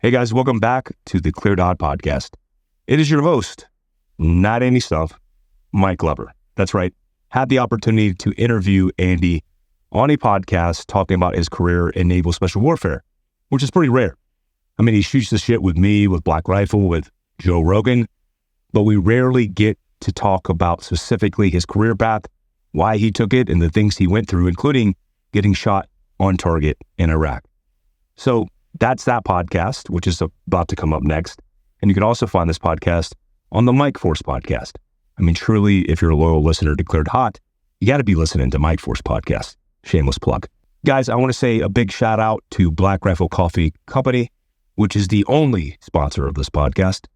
Hey guys, welcome back to the Clear Dot Podcast. It is your host, not Andy Stuff, Mike Glover. That's right. Had the opportunity to interview Andy on a podcast talking about his career in Naval Special Warfare, which is pretty rare. I mean, he shoots the shit with me, with Black Rifle, with Joe Rogan, but we rarely get to talk about specifically his career path, why he took it, and the things he went through, including getting shot on target in Iraq. So that's that podcast, which is about to come up next. And you can also find this podcast on the Mike Force podcast. I mean, truly, if you're a loyal listener to Cleared Hot, you got to be listening to Mike Force podcast. Shameless plug. Guys, I want to say a big shout out to Black Rifle Coffee Company, which is the only sponsor of this podcast.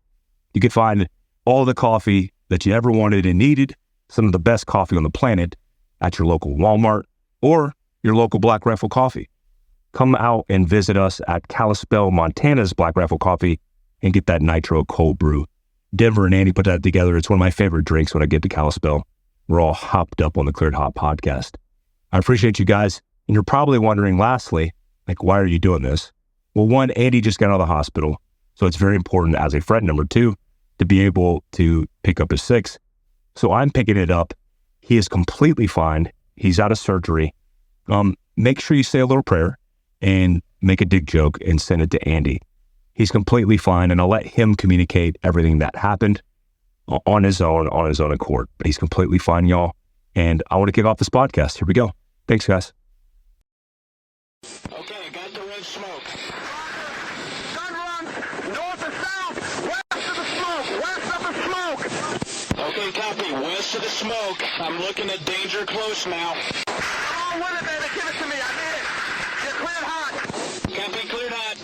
You can find all the coffee that you ever wanted and needed, some of the best coffee on the planet, at your local Walmart or your local Black Rifle Coffee. Come out and visit us at Kalispell, Montana's Black Rifle Coffee and get that nitro cold brew. Denver and Andy put that together. It's one of my favorite drinks when I get to Kalispell. We're all hopped up on the Cleared Hot podcast. I appreciate you guys. And you're probably wondering, lastly, like, why are you doing this? Well, one, Andy just got out of the hospital. So it's very important as a friend. Number two, to be able to pick up his six. So I'm picking it up. He is completely fine. He's out of surgery. Make sure you say a little prayer and make a dick joke and send it to Andy. He's completely fine, and I'll let him communicate everything that happened on his own accord. But he's completely fine, y'all. And I want to kick off this podcast. Here we go. Thanks, guys. Okay, got the red smoke. Gun run, north and south, west of the smoke, west of the smoke. Okay, copy, west of the smoke. I'm looking at danger close now. Come on with it, baby, give it to me, I need it. Get cleared hot. Copy, cleared hot.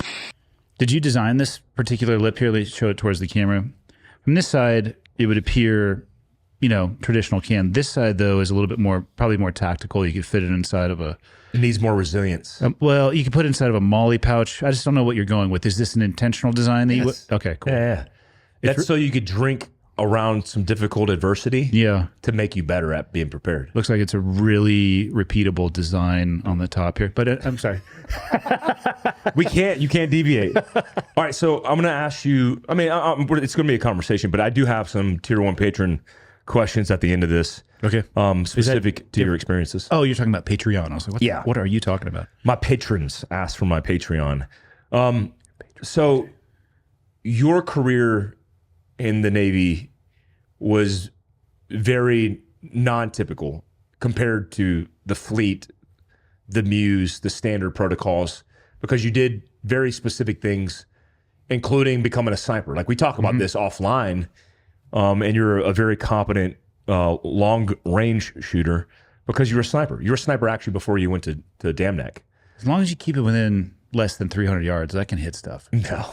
Did you design this particular lip here? Let's show it towards the camera. From this side, it would appear, traditional can. This side, though, is a little bit more, probably more tactical. You could fit it inside of a... It needs more resilience. Well, you could put it inside of a molly pouch. I just don't know what you're going with. Is this an intentional design that Yes. Okay, cool. Yeah. That's so you could drink around some difficult adversity. Yeah. To make you better at being prepared. Looks like it's a really repeatable design on the top here. But I'm sorry. You can't deviate. All right, so I'm going to ask you, it's going to be a conversation, but I do have some tier 1 patron questions at the end of this. Okay. Specific to your experiences. Oh, you're talking about Patreon. I was like, what are you talking about? My patrons asked for my Patreon. So your career in the Navy was very non-typical compared to the fleet, the Muse, the standard protocols, because you did very specific things, including becoming a sniper. Like we talk about this offline, and you're a very competent long-range shooter because you're a sniper. You're a sniper actually before you went to Dam Neck. As long as you keep it within less than 300 yards, I can hit stuff. No.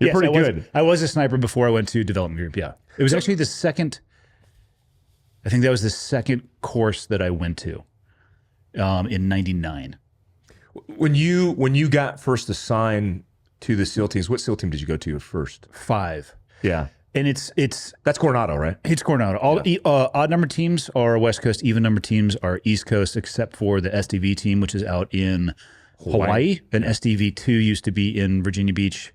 You're pretty good. I was a sniper before I went to development group, yeah. It was actually the second course that I went to in 99. When you got first assigned to the SEAL teams, what SEAL team did you go to first? 5. Yeah. And that's Coronado, right? It's Coronado. All odd number teams are West Coast, even number teams are East Coast, except for the SDV team, which is out in Hawaii. And SDV2 used to be in Virginia Beach.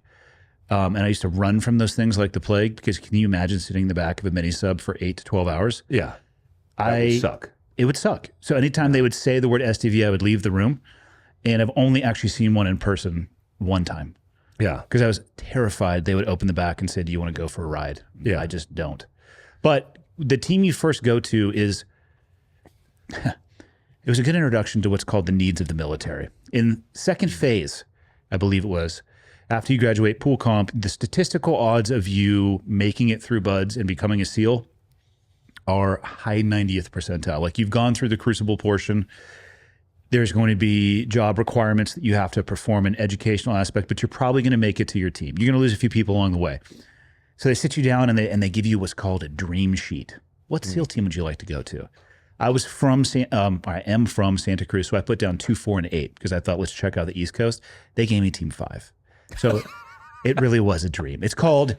And I used to run from those things like the plague, because can you imagine sitting in the back of a mini sub for 8 to 12 hours? Yeah. That would suck. It would suck. So anytime they would say the word SDV, I would leave the room. And I've only actually seen one in person one time. Yeah. Because I was terrified they would open the back and say, do you want to go for a ride? Yeah. I just don't. But the team you first go to is, it was a good introduction to what's called the needs of the military. In second phase, I believe it was, after you graduate pool comp, the statistical odds of you making it through BUDS and becoming a SEAL are high 90th percentile. Like you've gone through the crucible portion. There's going to be job requirements that you have to perform, an educational aspect, but you're probably going to make it to your team. You're going to lose a few people along the way. So they sit you down and they give you what's called a dream sheet. What SEAL team would you like to go to? I am from Santa Cruz, so I put down 2, 4, and 8 because I thought, let's check out the East Coast. They gave me team 5. So it really was a dream. It's called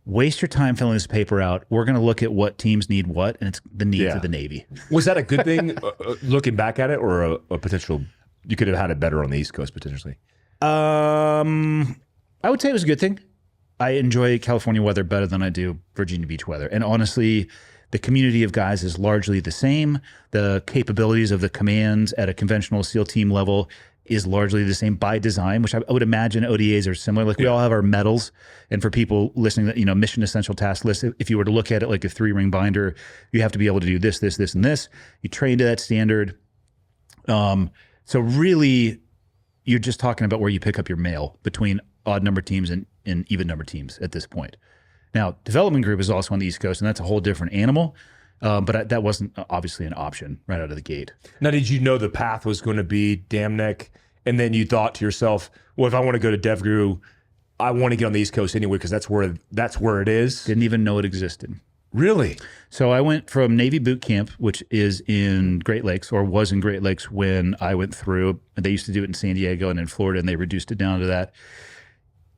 waste your time filling this paper out. We're going to look at what teams need what, and it's the needs of the Navy. Was that a good thing looking back at it, or a potential, you could have had it better on the East Coast potentially? I I would say it was a good thing. I enjoy California weather better than I do Virginia Beach weather. And honestly, the community of guys is largely the same. The capabilities of the commands at a conventional SEAL team level is largely the same by design, which I would imagine ODAs are similar. Like we all have our medals. And for people listening, that, you know, mission essential task list, if you were to look at it like a 3-ring binder, you have to be able to do this, this, this, and this. You train to that standard. So really, you're just talking about where you pick up your mail between odd number teams and even number teams at this point. Now, development group is also on the East Coast, and that's a whole different animal. But that wasn't obviously an option right out of the gate. Now, did you know the path was going to be Dam Neck? And then you thought to yourself, well, if I want to go to DevGru, I want to get on the East Coast anyway because that's where it is. Didn't even know it existed. Really? So I went from Navy boot camp, which is in Great Lakes, or was in Great Lakes when I went through. They used to do it in San Diego and in Florida, and they reduced it down to that.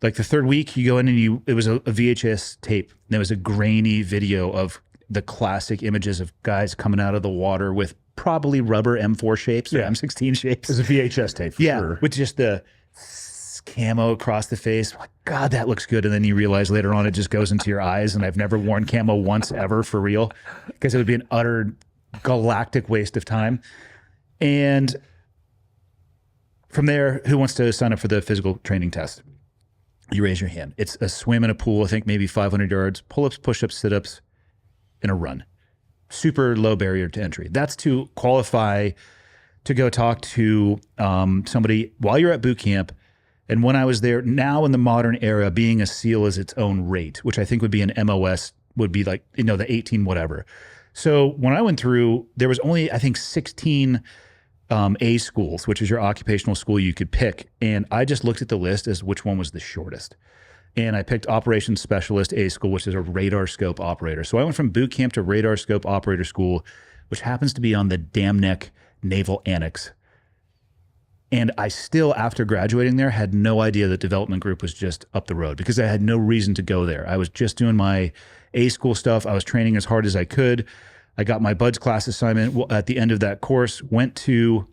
Like the third week, you go in and it was a VHS tape. And there was a grainy video of the classic images of guys coming out of the water with probably rubber M4 shapes or M16 shapes. It was a VHS tape for sure. With just the camo across the face. I'm like, God, that looks good. And then you realize later on it just goes into your eyes. And I've never worn camo once ever for real because it would be an utter galactic waste of time. And from there, who wants to sign up for the physical training test? You raise your hand. It's a swim in a pool, I think maybe 500 yards, pull-ups, push-ups, sit-ups, and a run. Super low barrier to entry. That's to qualify to go talk to somebody while you're at boot camp. And when I was there, now in the modern era, being a SEAL is its own rate, which I think would be an MOS, would be like, you know, the 18 whatever. So when I went through, there was only, I think, 16 A schools, which is your occupational school you could pick. And I just looked at the list as which one was the shortest. And I picked Operations Specialist A School, which is a radar scope operator. So I went from boot camp to radar scope operator school, which happens to be on the Dam Neck Naval Annex. And I still, after graduating there, had no idea that development group was just up the road because I had no reason to go there. I was just doing my A school stuff. I was training as hard as I could. I got my BUDS class assignment at the end of that course, went to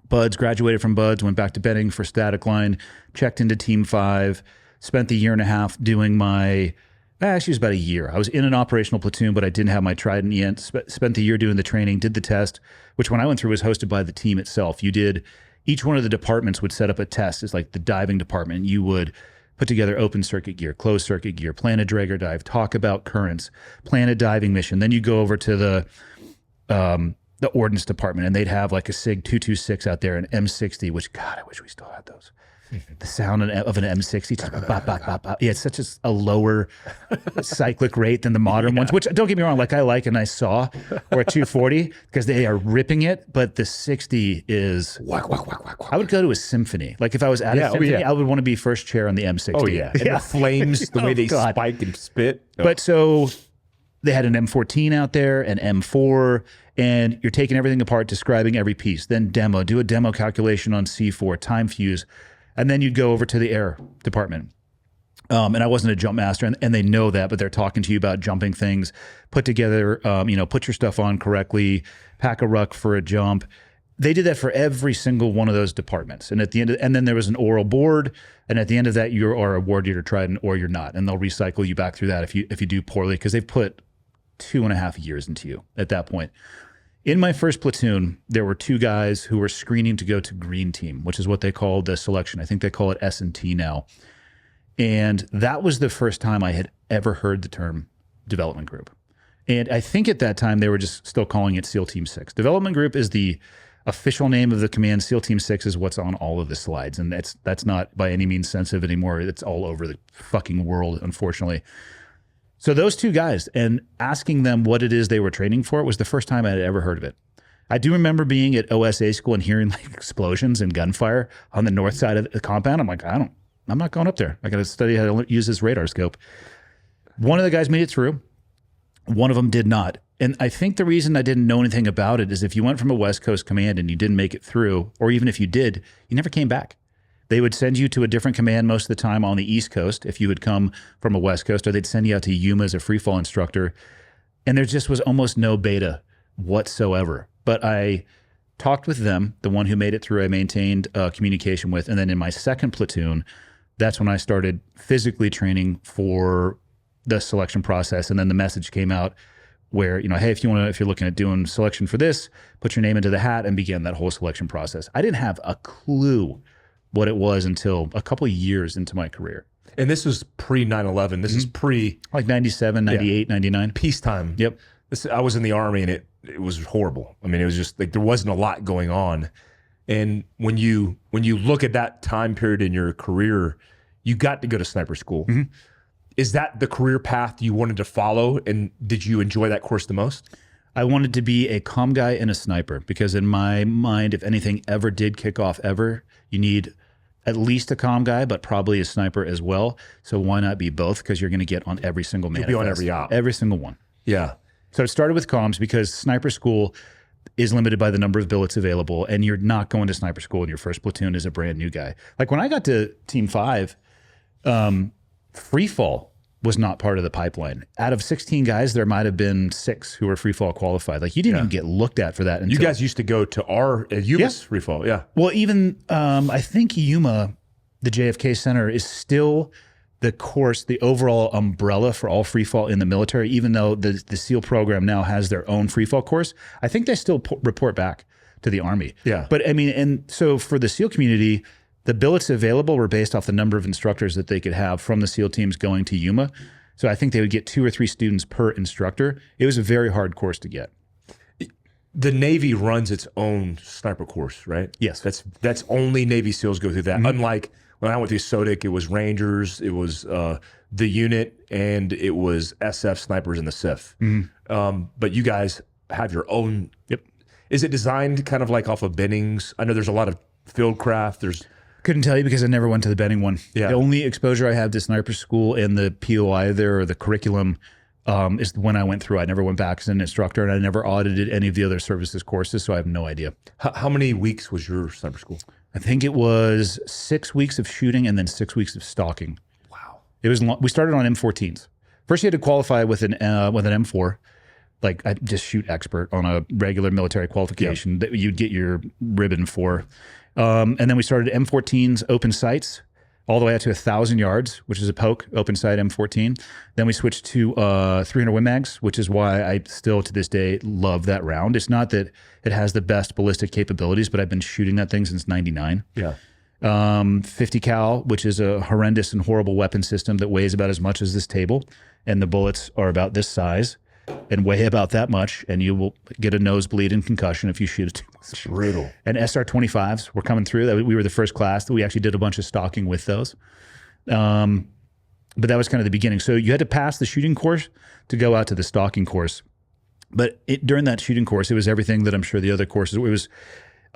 BUDS, graduated from BUDS, went back to Benning for static line, checked into Team 5, spent the year and a half doing my, actually it was about a year. I was in an operational platoon, but I didn't have my trident yet. Spent the year doing the training, did the test, which when I went through was hosted by the team itself. Each one of the departments would set up a test. It's like the diving department. You would put together open circuit gear, closed circuit gear, plan a drag or dive, talk about currents, plan a diving mission. Then you go over to the ordnance department and they'd have like a SIG 226 out there, an M60, which, God, I wish we still had those. The sound of an M60, just bop, bop, bop, bop. Yeah, it's such a lower cyclic rate than the modern ones, which don't get me wrong, like I like a nice saw or a 240 because they are ripping it, but the 60 is, whack, whack, whack, whack, whack. I would go to a symphony. Like if I was at a symphony, I would want to be first chair on the M60. Oh yeah, and the flames, the way they spike and spit. But so they had an M14 out there, an M4, and you're taking everything apart, describing every piece, then do a demo calculation on C4, time fuse. And then you'd go over to the air department. And I wasn't a jump master, and they know that, but they're talking to you about jumping things, put together, put your stuff on correctly, pack a ruck for a jump. They did that for every single one of those departments. And at the end, and then there was an oral board, and at the end of that, you are awarded your trident or you're not, and they'll recycle you back through that if you do poorly, because they've put 2.5 years into you at that point. In my first platoon, there were 2 guys who were screening to go to green team, which is what they call the selection. I think they call it S&T now. And that was the first time I had ever heard the term development group. And I think at that time, they were just still calling it SEAL Team 6. Development group is the official name of the command. SEAL Team 6 is what's on all of the slides. And that's not by any means sensitive anymore. It's all over the fucking world, unfortunately. So those 2 guys, and asking them what it is they were training for, was the first time I had ever heard of it. I do remember being at OSA school and hearing like explosions and gunfire on the north side of the compound. I'm like, I'm not going up there. I got to study how to use this radar scope. One of the guys made it through. One of them did not. And I think the reason I didn't know anything about it is if you went from a West Coast command and you didn't make it through, or even if you did, you never came back. They would send you to a different command most of the time on the East Coast if you had come from a West Coast, or they'd send you out to Yuma as a freefall instructor. And there just was almost no beta whatsoever. But I talked with them, the one who made it through, I maintained communication with. And then in my second platoon, that's when I started physically training for the selection process. And then the message came out where, hey, if you're looking at doing selection for this, put your name into the hat, and began that whole selection process. I didn't have a clue what it was until a couple of years into my career. And this was pre 9/11. This is pre like 97, 98, 99. Peacetime. Yep. I was in the Army, and it was horrible. I mean, it was just like there wasn't a lot going on. And when you look at that time period in your career, you got to go to sniper school. Mm-hmm. Is that the career path you wanted to follow? And did you enjoy that course the most? I wanted to be a comm guy and a sniper, because in my mind, if anything ever did kick off ever, you need at least a comm guy, but probably a sniper as well. So why not be both? Because you're going to get on every single manifest. You'll be on every op. Every single one. Yeah. So it started with comms because sniper school is limited by the number of billets available, and you're not going to sniper school in your first platoon as a brand new guy. Like when I got to Team 5, free fall was not part of the pipeline. Out of 16 guys, there might have been 6 who were free fall qualified. Like you didn't even get looked at for that. Until, You guys used to go to our Yuma's free fall. Yeah. well, even I think Yuma, the JFK Center, is still the course, the overall umbrella for all free fall in the military, even though the SEAL program now has their own free fall course. I think they still report back to the Army. Yeah. But I mean, and so for the SEAL community, the billets available were based off the number of instructors that they could have from the SEAL teams going to Yuma. So I think they would get 2 or 3 students per instructor. It was a very hard course to get. The Navy runs its own sniper course, right? Yes. That's only Navy SEALs go through that. Unlike when I went through SODIC, it was Rangers, it was the unit, and it was SF snipers in the SIF. But you guys have your own. Yep. Is it designed kind of like off of Benning's? I know there's a lot of Fieldcraft. Couldn't tell you because I never went to the Benning one. Yeah. The only exposure I have to sniper school and the POI there, or the curriculum, is when I went through. I never went back as an instructor, and I never audited any of the other services courses, so I have no idea. How many weeks was your sniper school? I think it was 6 weeks of shooting and then 6 weeks of stalking. Wow. It was long. We started on M14s. First, you had to qualify with an M4. Like I just shoot expert on a regular military qualification that you'd get your ribbon for. And then we started M14s open sights all the way out to 1,000 yards, which is a poke, open sight M14. Then we switched to 300 Win Mags, which is why I still to this day love that round. It's not that it has the best ballistic capabilities, but I've been shooting that thing since 99. Yeah. 50 cal, which is a horrendous and horrible weapon system that weighs about as much as this table. And the bullets are about this size and weigh about that much, and you will get a nosebleed and concussion if you shoot it too much. Brutal. And SR-25s were coming through. We were the first class that we actually did a bunch of stalking with those. But that was kind of the beginning. So you had to pass the shooting course to go out to the stalking course. But during that shooting course, it was everything that I'm sure the other courses. It was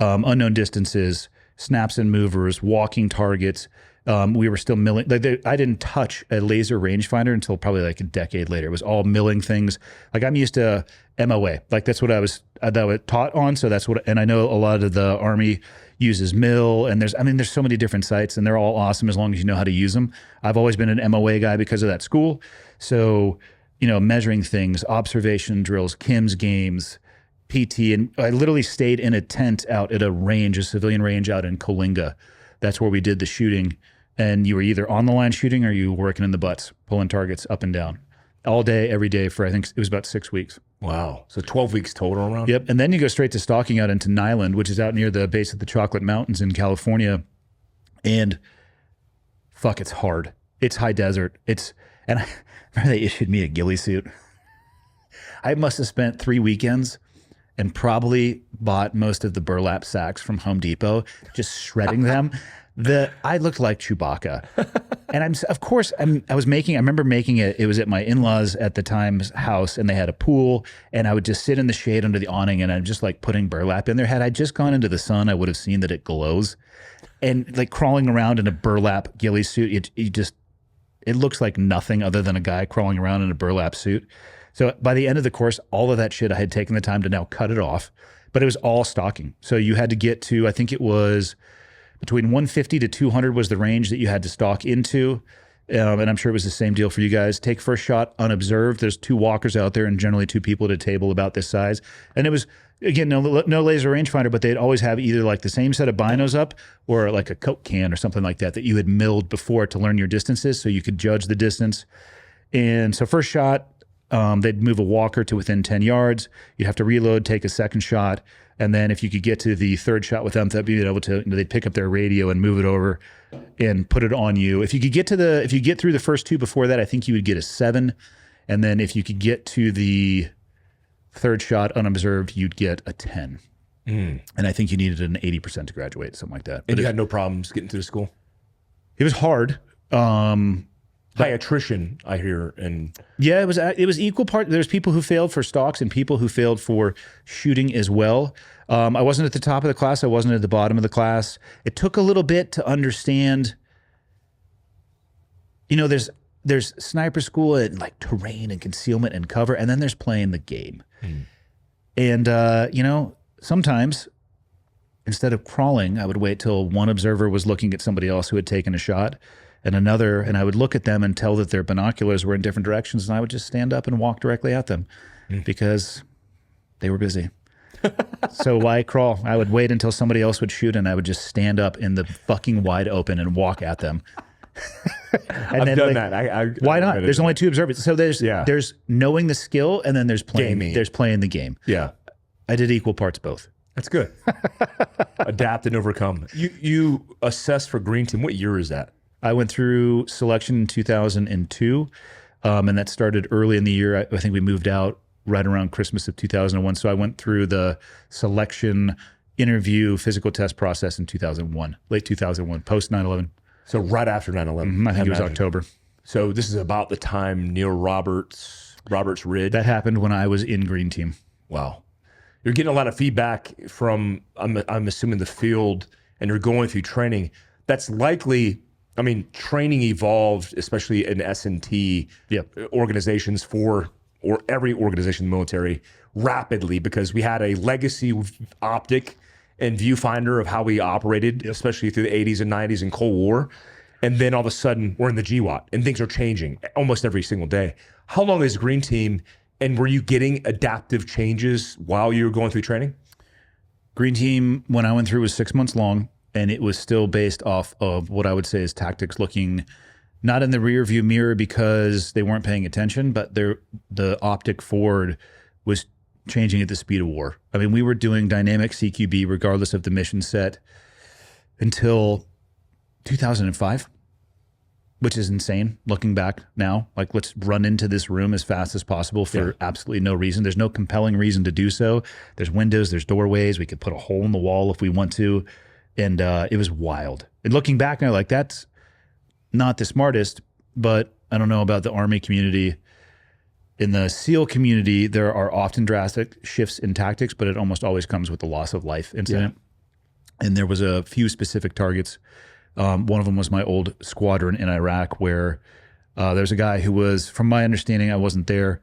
unknown distances, snaps and movers, walking targets. We were still milling. I didn't touch a laser rangefinder until probably like a decade later. It was all milling things. Like I'm used to MOA. Like that's what I was taught on. So that's what, and I know a lot of the Army uses mill, and there's so many different sites, and they're all awesome as long as you know how to use them. I've always been an MOA guy because of that school. So, measuring things, observation drills, KIMS games, PT, and I literally stayed in a tent out at a civilian range out in Coalinga. That's where we did the shooting. And you were either on the line shooting or you were working in the butts, pulling targets up and down all day, every day for, I think it was about 6 weeks. Wow. So 12 weeks total around? Yep. And then you go straight to stalking out into Nyland, which is out near the base of the Chocolate Mountains in California. And fuck, it's hard. It's high desert. And I remember they issued me a ghillie suit. I must have spent 3 weekends and probably bought most of the burlap sacks from Home Depot, just shredding them. I looked like Chewbacca. And I remember making it. It was at my in-laws at the time's house, and they had a pool, and I would just sit in the shade under the awning, and I'm just like putting burlap in there. Had I just gone into the sun, I would have seen that it glows. And like crawling around in a burlap ghillie suit, it looks like nothing other than a guy crawling around in a burlap suit. So by the end of the course, all of that shit, I had taken the time to now cut it off, but it was all stalking. So you had to get to, I think it was between 150 to 200 was the range that you had to stalk into. And I'm sure it was the same deal for you guys. Take first shot unobserved. There's 2 walkers out there and generally 2 people at a table about this size. And it was, again, no laser rangefinder, but they'd always have either like the same set of binos up or like a Coke can or something like that you had milled before to learn your distances so you could judge the distance. And so first shot, they'd move a walker to within 10 yards. You'd have to reload, take a second shot. And then if you could get to the third shot with them, they'd be able to, they'd pick up their radio and move it over and put it on you. If you could get if you get through the first 2 before that, I think you would get a 7. And then if you could get to the third shot unobserved, you'd get a 10. And I think you needed an 80% to graduate, something like that. And you had no problems getting through school? It was hard. High attrition, I hear. And yeah, it was equal part. There's people who failed for stalks and people who failed for shooting as well. I wasn't at the top of the class. I wasn't at the bottom of the class. It took a little bit to understand, there's sniper school and like terrain and concealment and cover, and then there's playing the game. And, sometimes instead of crawling, I would wait till one observer was looking at somebody else who had taken a shot and another, and I would look at them and tell that their binoculars were in different directions, and I would just stand up and walk directly at them because they were busy. So why crawl? I would wait until somebody else would shoot, and I would just stand up in the fucking wide open and walk at them. And I've done that. Why not? There's only 2 observers. So there's knowing the skill, and then there's playing. Gaming. There's playing the game. Yeah. I did equal parts both. That's good. Adapt and overcome. You assessed for Green Team. What year is that? I went through selection in 2002, and that started early in the year. I think we moved out right around Christmas of 2001. So I went through the selection, interview, physical test process in 2001, late 2001, post 9/11. So right after 9/11. I think it was October. So this is about the time Neil Roberts Ridge. That happened when I was in Green Team. Wow. You're getting a lot of feedback from, I'm assuming, the field, and you're going through training. That's likely, training evolved, especially in S&T organizations or every organization in the military, rapidly, because we had a legacy optic and viewfinder of how we operated, especially through the 80s and 90s and Cold War. And then all of a sudden, we're in the GWAT, and things are changing almost every single day. How long is Green Team, and were you getting adaptive changes while you were going through training? Green Team, when I went through, was 6 months long, and it was still based off of what I would say is tactics, looking not in the rear view mirror because they weren't paying attention, but the optic forward was changing at the speed of war. We were doing dynamic CQB regardless of the mission set until 2005, which is insane looking back now. Like, let's run into this room as fast as possible for absolutely no reason. There's no compelling reason to do so. There's windows, there's doorways. We could put a hole in the wall if we want to. And it was wild. And looking back now, like, that's not the smartest, but I don't know about the Army community. In the SEAL community, there are often drastic shifts in tactics, but it almost always comes with the loss of life incident. And there was a few specific targets. One of them was my old squadron in Iraq, where there's a guy who was, from my understanding, I wasn't there,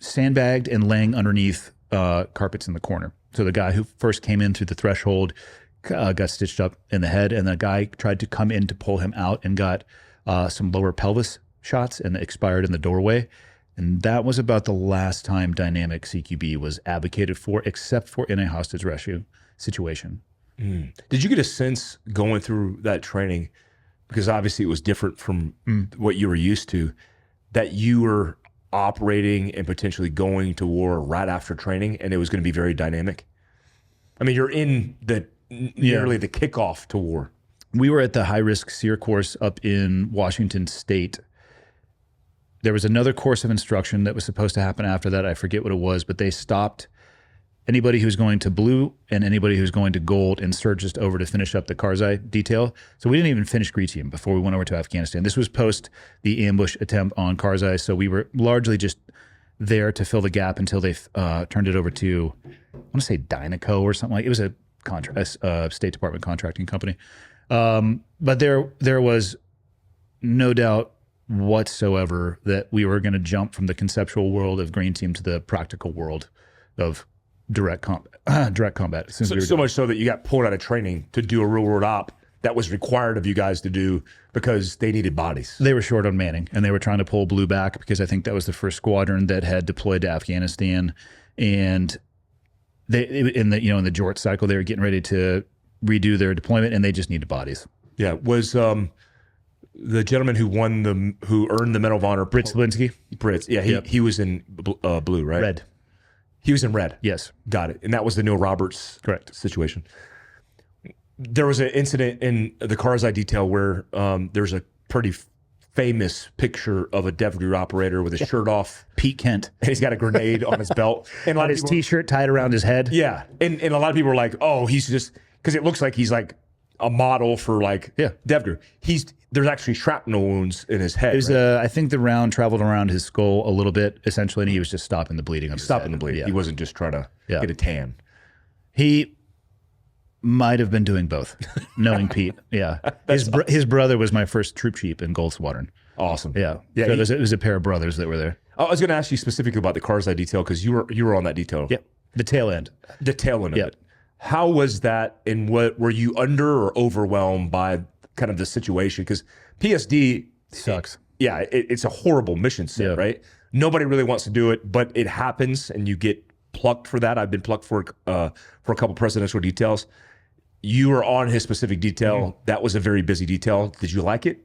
sandbagged and laying underneath carpets in the corner. So the guy who first came in through the threshold got stitched up in the head, and the guy tried to come in to pull him out and got some lower pelvis shots and expired in the doorway. And that was about the last time dynamic CQB was advocated for, except for in a hostage rescue situation. Did you get a sense going through that training, because obviously it was different from what you were used to, that you were operating and potentially going to war right after training, and it was going to be very dynamic? You're in nearly the kickoff to war. We were at the high-risk SEER course up in Washington State. There was another course of instruction that was supposed to happen after that. I forget what it was, but they stopped anybody who's going to blue and anybody who's going to gold and surged us over to finish up the Karzai detail. So we didn't even finish Green Team before we went over to Afghanistan. This was post the ambush attempt on Karzai, so we were largely just there to fill the gap until they turned it over to, I want to say Dynaco or something like. It was a State Department contracting company. But there was no doubt whatsoever that we were going to jump from the conceptual world of Green Team to the practical world of direct combat. So much so that you got pulled out of training to do a real world op that was required of you guys to do because they needed bodies. They were short on manning, and they were trying to pull Blue back because I think that was the first squadron that had deployed to Afghanistan, and they in the Jort cycle they were getting ready to redo their deployment, and they just needed bodies. Yeah, was the gentleman who earned the Medal of Honor, Britt Slinsky? Brits. Yeah, he was in blue, right? Red. He was in red. Yes. Got it. And that was the Neil Roberts Correct. situation. There was an incident in the Karzai detail where there's a pretty famous picture of a DevGru operator with his shirt off. Pete Kent. And he's got a grenade on his belt. And a lot On of his people- T-shirt tied around his head. Yeah. And a lot of people were like, oh, he's just, because it looks like he's like a model for like DevGru. There's actually shrapnel wounds in his head. It was, right? I think the round traveled around his skull a little bit, essentially, and he was just stopping the bleeding. Stopping the bleed. Yeah. He wasn't just trying to get a tan. He might have been doing both, knowing Pete. Yeah. His brother was my first troop chief in Gold Squadron. Awesome. Yeah. Yeah. So it was a pair of brothers that were there. I was going to ask you specifically about the Karzai detail because you were on that detail. Yep. The tail end. The tail end of Yep. it. How was that, and what were you under or overwhelmed by kind of the situation? Because PSD Sucks. It's a horrible mission set, Yeah. right? Nobody really wants to do it, but it happens, and you get plucked for that. I've been plucked for a couple presidential details. You were on his specific detail. That was a very busy detail. Did you like it?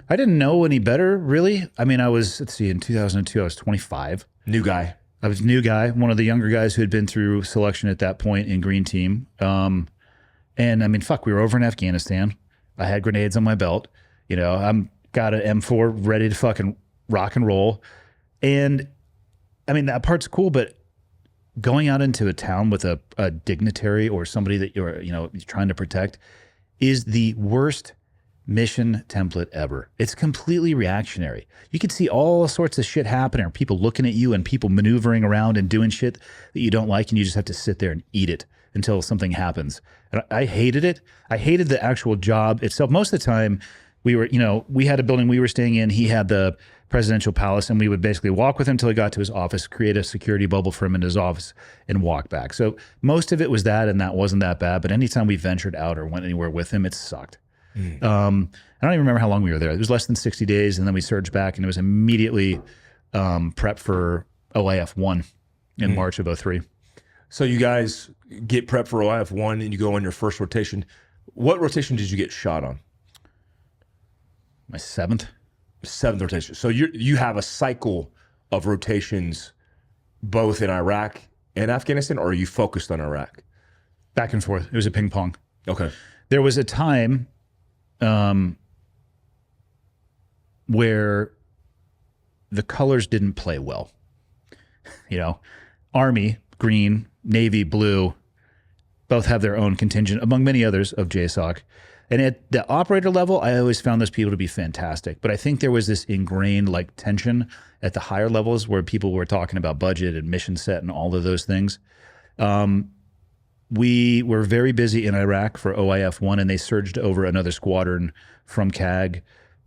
I didn't know any better, really. I mean, in 2002, I was 25. New guy. I was a new guy, one of the younger guys who had been through selection at that point in Green Team. And I mean, we were over in Afghanistan. I had grenades on my belt. I'm got an M4 ready to fucking rock and roll. And I mean, that part's cool, but going out into a town with a dignitary or somebody that you're trying to protect is the worst mission template ever. It's completely reactionary. You can see all sorts of shit happening, or people looking at you and people maneuvering around and doing shit that you don't like, and you just have to sit there and eat it until something happens. And I hated it. I hated the actual job itself. Most of the time we had a building we were staying in. He had the presidential palace, and we would basically walk with him until he got to his office, create a security bubble for him in his office, and walk back. So most of it was that, and that wasn't that bad. But anytime we ventured out or went anywhere with him, it sucked. I don't even remember how long we were there. It was less than 60 days, and then we surged back, and it was immediately prep for OIF 1 in March of 03. So you guys get prepped for OIF 1 and you go on your first rotation. What rotation did you get shot on? My seventh rotation. So you have a cycle of rotations both in Iraq and Afghanistan, or are you focused on Iraq? Back and forth. It was a ping pong. Okay. There was a time where the colors didn't play well. Army, green, Navy, blue, both have their own contingent, among many others, of JSOC. And at the operator level, I always found those people to be fantastic. But I think there was this ingrained tension at the higher levels where people were talking about budget and mission set and all of those things. We were very busy in Iraq for OIF 1, and they surged over another squadron from CAG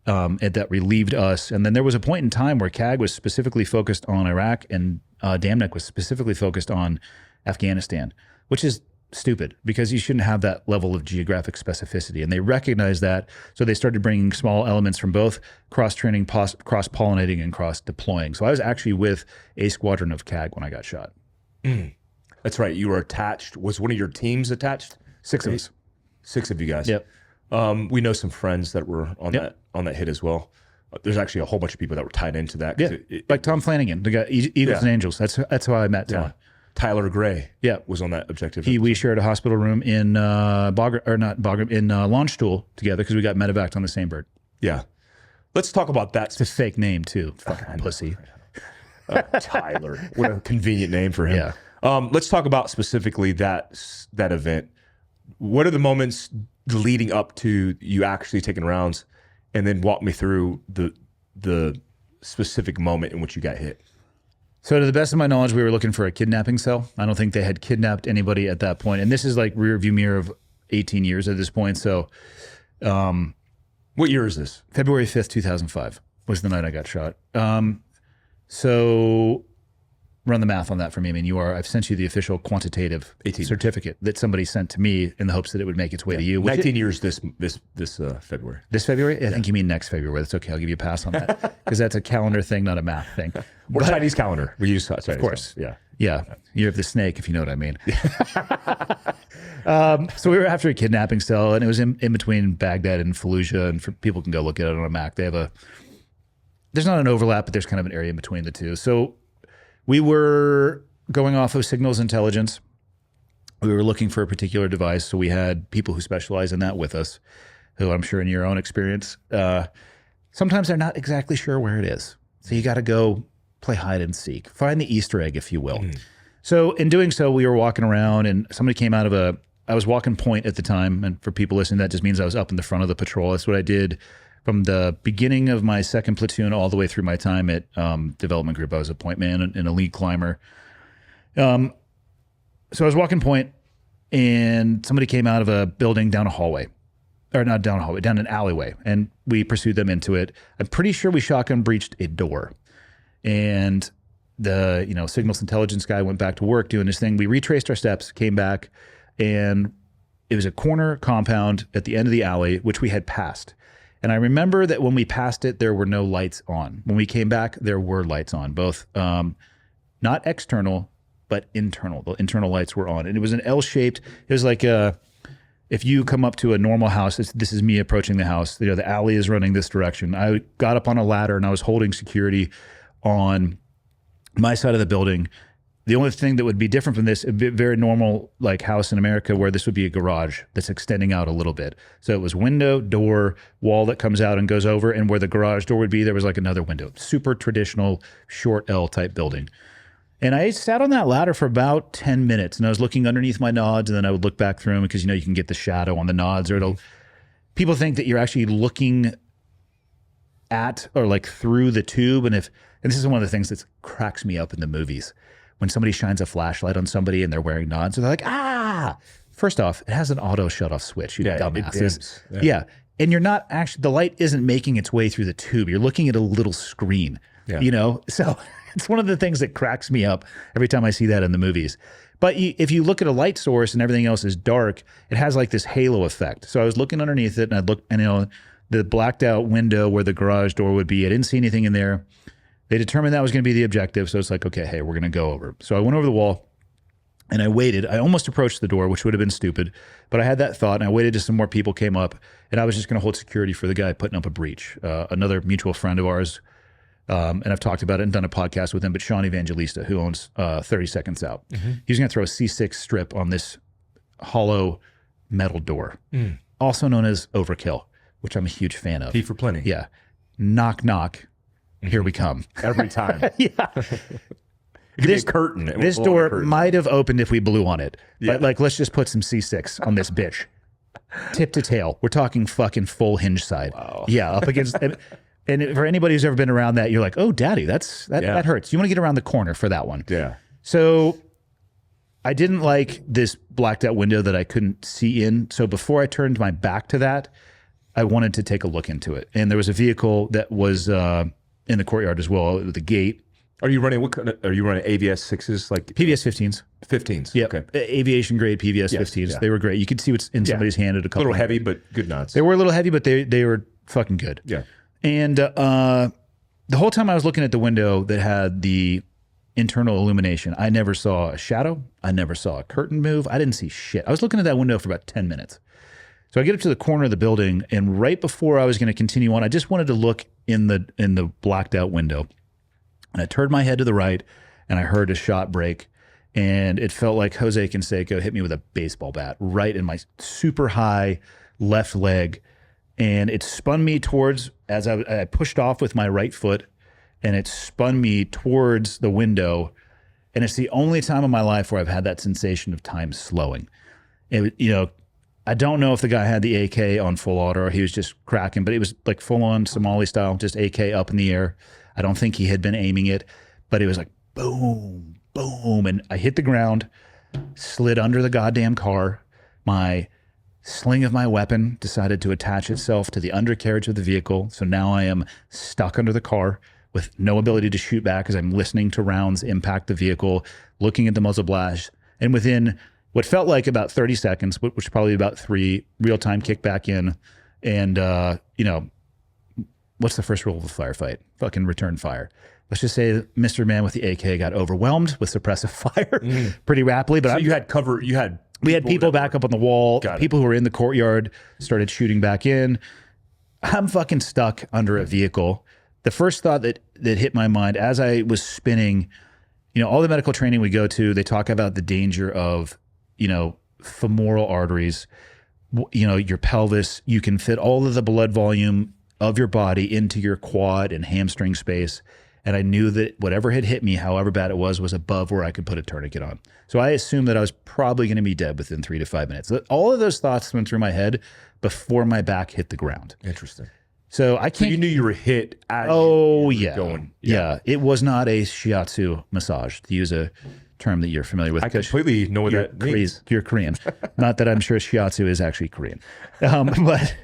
and that relieved us. And then there was a point in time where CAG was specifically focused on Iraq, and Damnek was specifically focused on Afghanistan, which is stupid because you shouldn't have that level of geographic specificity. And they recognized that, so they started bringing small elements from both, cross-training, cross-pollinating, and cross-deploying. So I was actually with a squadron of CAG when I got shot. That's right. You were attached. Was one of your teams attached? 6 of us. 6 of you guys. Yep. We know some friends that were on that hit as well. There's actually a whole bunch of people that were tied into that. Yeah, like Tom Flanagan, the guy, Eagles and Angels. That's how I met Tom. Yeah. Tyler Gray was on that objective. We shared a hospital room in Launchstool together because we got medevaced on the same bird. Yeah. Let's talk about that. It's a fake name too. Fucking pussy. Tyler. What a convenient name for him. Yeah. Let's talk about specifically that event. What are the moments leading up to you actually taking rounds, and then walk me through the specific moment in which you got hit? So to the best of my knowledge, we were looking for a kidnapping cell. I don't think they had kidnapped anybody at that point. And this is like rear view mirror of 18 years at this point. So what year is this? February 5th, 2005 was the night I got shot. So run the math on that for me. I mean, I've sent you the official quantitative 18 certificate that somebody sent to me in the hopes that it would make its way to you. 19 years this February. This February? I think you mean next February. That's okay. I'll give you a pass on that because that's a calendar thing, not a math thing. Or Chinese calendar. We use Chinese. Of course. Calendar. Yeah. You have the snake, if you know what I mean. So we were after a kidnapping cell, and it was in between Baghdad and Fallujah. And people can go look at it on a map. There's not an overlap, but there's kind of an area in between the two. So we were going off of signals intelligence. We were looking for a particular device. So we had people who specialize in that with us, who I'm sure in your own experience, sometimes they're not exactly sure where it is. So you got to go play hide and seek, find the Easter egg, if you will. So in doing so, we were walking around and somebody came out of I was walking point at the time. And for people listening, that just means I was up in the front of the patrol. That's what I did from the beginning of my second platoon all the way through my time at development group. I was a point man and a lead climber. So I was walking point and somebody came out of a building down a hallway. Or not down a hallway, down an alleyway. And we pursued them into it. I'm pretty sure we shotgun breached a door. And the signals intelligence guy went back to work doing his thing. We retraced our steps, came back, and it was a corner compound at the end of the alley, which we had passed. And I remember that when we passed it, there were no lights on. When we came back, there were lights on, both not external, but internal. The internal lights were on. And it was an L-shaped, it was like if you come up to a normal house, this is me approaching the house. The alley is running this direction. I got up on a ladder and I was holding security on my side of the building. The only thing that would be different from this, a very normal like house in America where this would be a garage that's extending out a little bit. So it was window, door, wall that comes out and goes over, and where the garage door would be, there was like another window. Super traditional short L type building. And I sat on that ladder for about 10 minutes and I was looking underneath my nods, and then I would look back through them because you can get the shadow on the nods, or people think that you're actually looking at or like through the tube. And this is one of the things that cracks me up in the movies. When somebody shines a flashlight on somebody and they're wearing nods, they're like, First off, it has an auto shut-off switch, you dumbasses. Yeah. And you're not actually, the light isn't making its way through the tube. You're looking at a little screen, So it's one of the things that cracks me up every time I see that in the movies. But if you look at a light source and everything else is dark, it has like this halo effect. So I was looking underneath it and I'd look, and the blacked out window where the garage door would be, I didn't see anything in there. They determined that was going to be the objective. So it's like, okay, hey, we're going to go over. So I went over the wall and I waited. I almost approached the door, which would have been stupid, but I had that thought and I waited till some more people came up, and I was just going to hold security for the guy putting up a breach. Another mutual friend of ours, and I've talked about it and done a podcast with him, but Sean Evangelista, who owns 30 Seconds Out. He was going to throw a C6 strip on this hollow metal door, also known as Overkill, which I'm a huge fan of. P for plenty. Yeah. Knock, knock. Here we come. Every time. Yeah. This curtain. This door might have opened if we blew on it. Yeah. But let's just put some C6 on this bitch. Tip to tail. We're talking fucking full hinge side. Wow. Yeah, up against. And for anybody who's ever been around that, you're like, oh, daddy, that hurts. You want to get around the corner for that one. Yeah. So I didn't like this blacked out window that I couldn't see in. So before I turned my back to that, I wanted to take a look into it. And there was a vehicle that was in the courtyard as well, the gate. Are you running AVS 6s, like PVS 15s? 15s. Yeah. Okay. Aviation grade PVS 15s. Yeah. They were great. You could see what's in somebody's hand at a couple. A little heavy, but good knots. They were a little heavy, but they were fucking good. Yeah. And the whole time I was looking at the window that had the internal illumination, I never saw a shadow. I never saw a curtain move. I didn't see shit. I was looking at that window for about 10 minutes. So I get up to the corner of the building, and right before I was going to continue on, I just wanted to look in the blacked out window. And I turned my head to the right, and I heard a shot break, and it felt like Jose Canseco hit me with a baseball bat right in my super high left leg, and it spun me towards, as I pushed off with my right foot, and it spun me towards the window, and it's the only time in my life where I've had that sensation of time slowing. I don't know if the guy had the AK on full auto or he was just cracking, but it was like full on Somali style, just AK up in the air. I don't think he had been aiming it, but it was like boom, boom. And I hit the ground, slid under the goddamn car. My sling of my weapon decided to attach itself to the undercarriage of the vehicle. So now I am stuck under the car with no ability to shoot back as I'm listening to rounds impact the vehicle, looking at the muzzle blast. And within what felt like about 30 seconds, which was probably about 3, real-time kick back in. And, what's the first rule of a firefight? Fucking return fire. Let's just say that Mr. Man with the AK got overwhelmed with suppressive fire pretty rapidly. But So you had cover. we had people back up on the wall. Got it. People who were in the courtyard started shooting back in. I'm fucking stuck under a vehicle. The first thought that hit my mind as I was spinning, all the medical training we go to, they talk about the danger of, femoral arteries, your pelvis. You can fit all of the blood volume of your body into your quad and hamstring space. And I knew that whatever had hit me, however bad it was above where I could put a tourniquet on. So I assumed that I was probably going to be dead within 3 to 5 minutes. All of those thoughts went through my head before my back hit the ground. Interesting. So I can't. So you knew you were hit as you were going. Yeah. It was not a shiatsu massage, to use a term that you're familiar with. I completely know what that means. You're Korean. Not that I'm sure shiatsu is actually Korean. But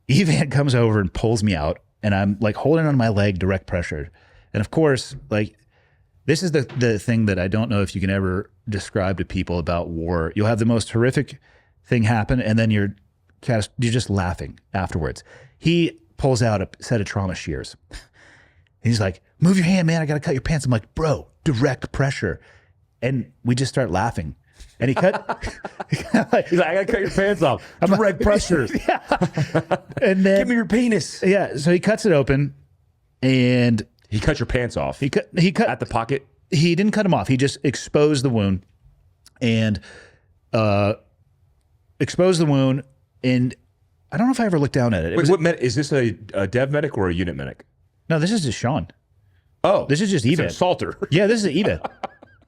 Evan comes over and pulls me out, and I'm like holding on my leg, direct pressure. And of course, like, this is the thing that I don't know if you can ever describe to people about war. You'll have the most horrific thing happen, and then you're just laughing afterwards. He pulls out a set of trauma shears. He's like, "Move your hand, man. I got to cut your pants." I'm like, "Bro, direct pressure." And we just start laughing. And he cut. He's like, "I got to cut your pants off. Direct pressure." Yeah. And then Give me your penis. Yeah. So he cuts it open, and He cut your pants off. he cut At the pocket. He didn't cut him off. He just exposed the wound, and And I don't know if I ever looked down at it. Wait, is this a dev medic or a unit medic? No, this is just Sean. Oh, This is just it's an Evan. assaulter. Yeah, this is Eva.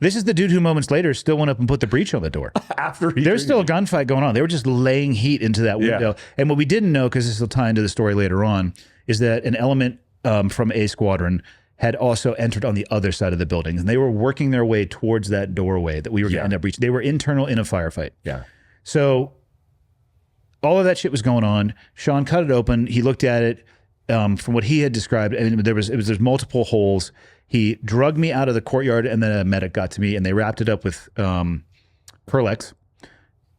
This is the dude who moments later still went up and put the breech on the door. After There's still a gunfight going on. They were just laying heat into that window. Yeah. And what we didn't know, because this will tie into the story later on, is that an element from A Squadron had also entered on the other side of the building. And they were working their way towards that doorway that we were going to end up reaching. They were internal in a firefight. Yeah. So all of that shit was going on. Sean cut it open. He looked at it. From what he had described, I mean, there's multiple holes. He drugged me out of the courtyard, and then a medic got to me, and they wrapped it up with Curlex,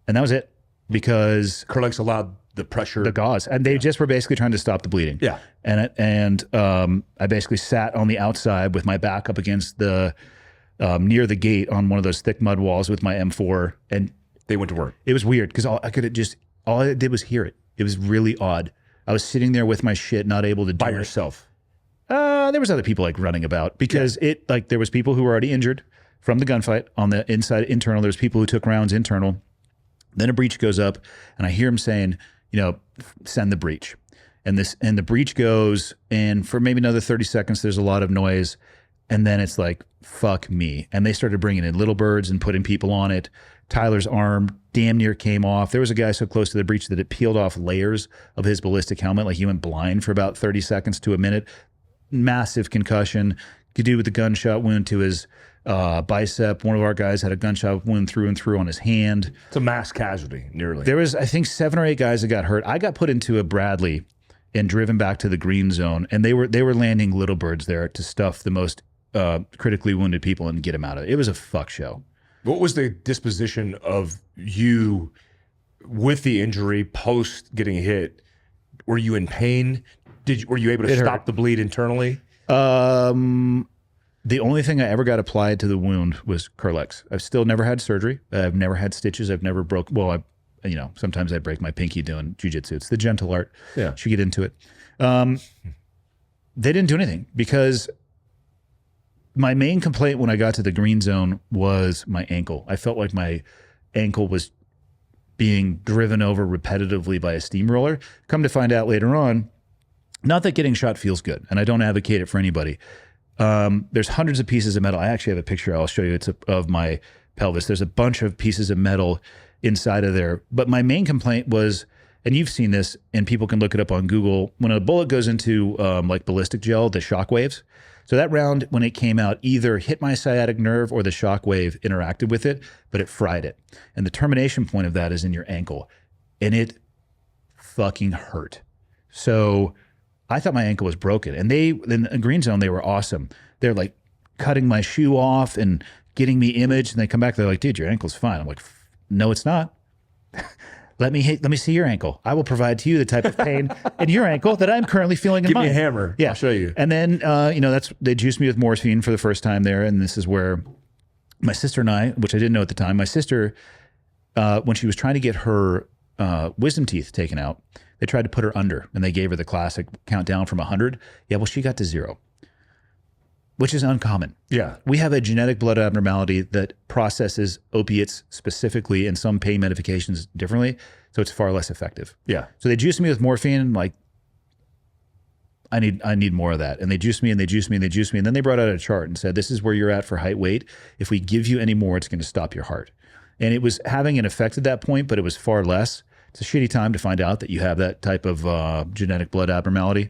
and that was it. Because Curlex allowed the pressure, the gauze, and they just were basically trying to stop the bleeding. Yeah. And I basically sat on the outside with my back up against the near the gate on one of those thick mud walls with my M4, and they went to work. it was weird because all I did was hear it. It was really odd. I was sitting there with my shit, not able to do By it. yourself. There was other people like running about because there was people who were already injured from the gunfight on the inside internal. There's people who took rounds internal. Then a breach goes up, and I hear him saying, send the breach. And the breach goes, and for maybe another 30 seconds, there's a lot of noise. And then it's like, fuck me. And they started bringing in little birds and putting people on it. Tyler's arm damn near came off. There was a guy so close to the breach that it peeled off layers of his ballistic helmet. Like he went blind for about 30 seconds to a minute. Massive concussion. Could do with a gunshot wound to his bicep. One of our guys had a gunshot wound through and through on his hand. It's a mass casualty, nearly. There was, I think, 7 or 8 guys that got hurt. I got put into a Bradley and driven back to the green zone, and they were landing little birds there to stuff the most critically wounded people and get them out of it. It was a fuck show. What was the disposition of you with the injury post getting hit? Were you in pain? Were you able to stop the bleed internally? The only thing I ever got applied to the wound was Curlex. I've still never had surgery. I've never had stitches. I've never broke. Well, sometimes I break my pinky doing jujitsu. It's the gentle art. Yeah. Should get into it. They didn't do anything because my main complaint when I got to the green zone was my ankle. I felt like my ankle was being driven over repetitively by a steamroller. Come to find out later on, not that getting shot feels good, and I don't advocate it for anybody. There's hundreds of pieces of metal. I actually have a picture I'll show you. It's of my pelvis. There's a bunch of pieces of metal inside of there. But my main complaint was, and you've seen this, and people can look it up on Google, when a bullet goes into like ballistic gel, the shock waves. So that round, when it came out, either hit my sciatic nerve or the shock wave interacted with it, but it fried it. And the termination point of that is in your ankle. And it fucking hurt. So I thought my ankle was broken. And they, in the Green Zone, they were awesome. They're like cutting my shoe off and getting me imaged. And they come back, they're like, dude, your ankle's fine. I'm like, no, it's not. Let me see your ankle. I will provide to you the type of pain in your ankle that I'm currently feeling in Give mine. me a hammer. Yeah. I'll show you. And then, they juiced me with morphine for the first time there. And this is where my sister and I, which I didn't know at the time, my sister, when she was trying to get her wisdom teeth taken out, they tried to put her under and they gave her the classic countdown from 100. Yeah, well, she got to 0, which is uncommon. Yeah. We have a genetic blood abnormality that processes opiates specifically and some pain medications differently. So it's far less effective. Yeah. So they juiced me with morphine. Like, I need more of that. And they juiced me and they juiced me and they juiced me. And then they brought out a chart and said, this is where you're at for height, weight. If we give you any more, it's going to stop your heart. And it was having an effect at that point, but it was far less. It's a shitty time to find out that you have that type of genetic blood abnormality.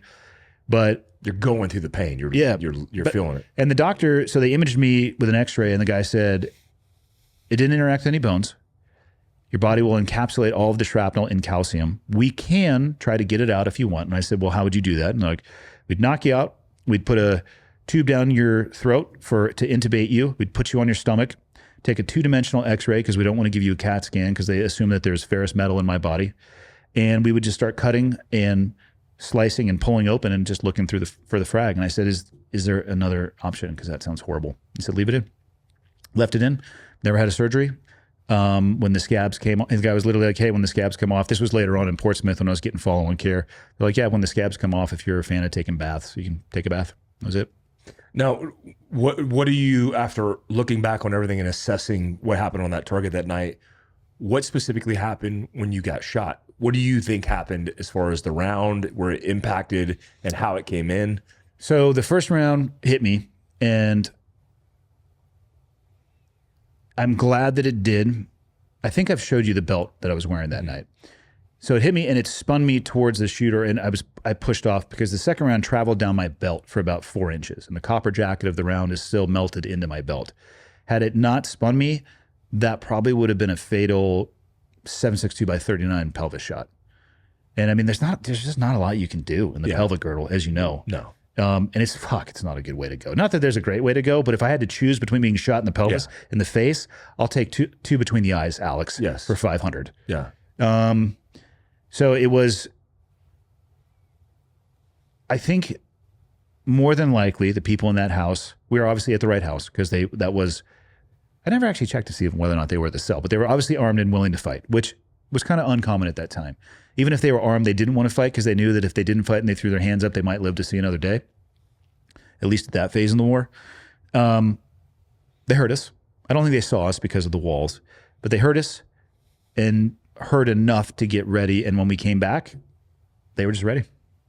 But you're going through the pain. You're feeling it. And the doctor, so they imaged me with an x-ray and the guy said, it didn't interact with any bones. Your body will encapsulate all of the shrapnel in calcium. We can try to get it out if you want. And I said, well, how would you do that? And they're like, we'd knock you out. We'd put a tube down your throat to intubate you. We'd put you on your stomach, take a 2-dimensional x-ray because we don't want to give you a CAT scan because they assume that there's ferrous metal in my body. And we would just start cutting and slicing and pulling open and just looking through for the frag. And I said, is there another option? Because that sounds horrible. He said, leave it in. Left it in. Never had a surgery. When the scabs came off, the guy was literally like, hey, when the scabs come off, this was later on in Portsmouth when I was getting follow-on care. They're like, yeah, when the scabs come off, if you're a fan of taking baths, you can take a bath. That was it. Now, what do you, after looking back on everything and assessing what happened on that target that night, what specifically happened when you got shot? What do you think happened as far as the round, where it impacted and how it came in? So the first round hit me, and I'm glad that it did. I think I've showed you the belt that I was wearing that night. So it hit me and it spun me towards the shooter, and I pushed off because the second round traveled down my belt for about 4 inches, and the copper jacket of the round is still melted into my belt. Had it not spun me, that probably would have been a fatal 7.62 by 39 pelvis shot. And I mean, there's just not a lot you can do in the pelvic girdle, as you know. No. And it's not a good way to go. Not that there's a great way to go, but if I had to choose between being shot in the pelvis and the face, I'll take two between the eyes, Alex, for 500. Yeah. So it was, I think more than likely the people in that house, we were obviously at the right house because I never actually checked to see whether or not they were at the cell, but they were obviously armed and willing to fight, which was kind of uncommon at that time. Even if they were armed, they didn't want to fight because they knew that if they didn't fight and they threw their hands up, they might live to see another day, at least at that phase in the war. They heard us. I don't think they saw us because of the walls, but they heard us and heard enough to get ready. And when we came back, they were just ready.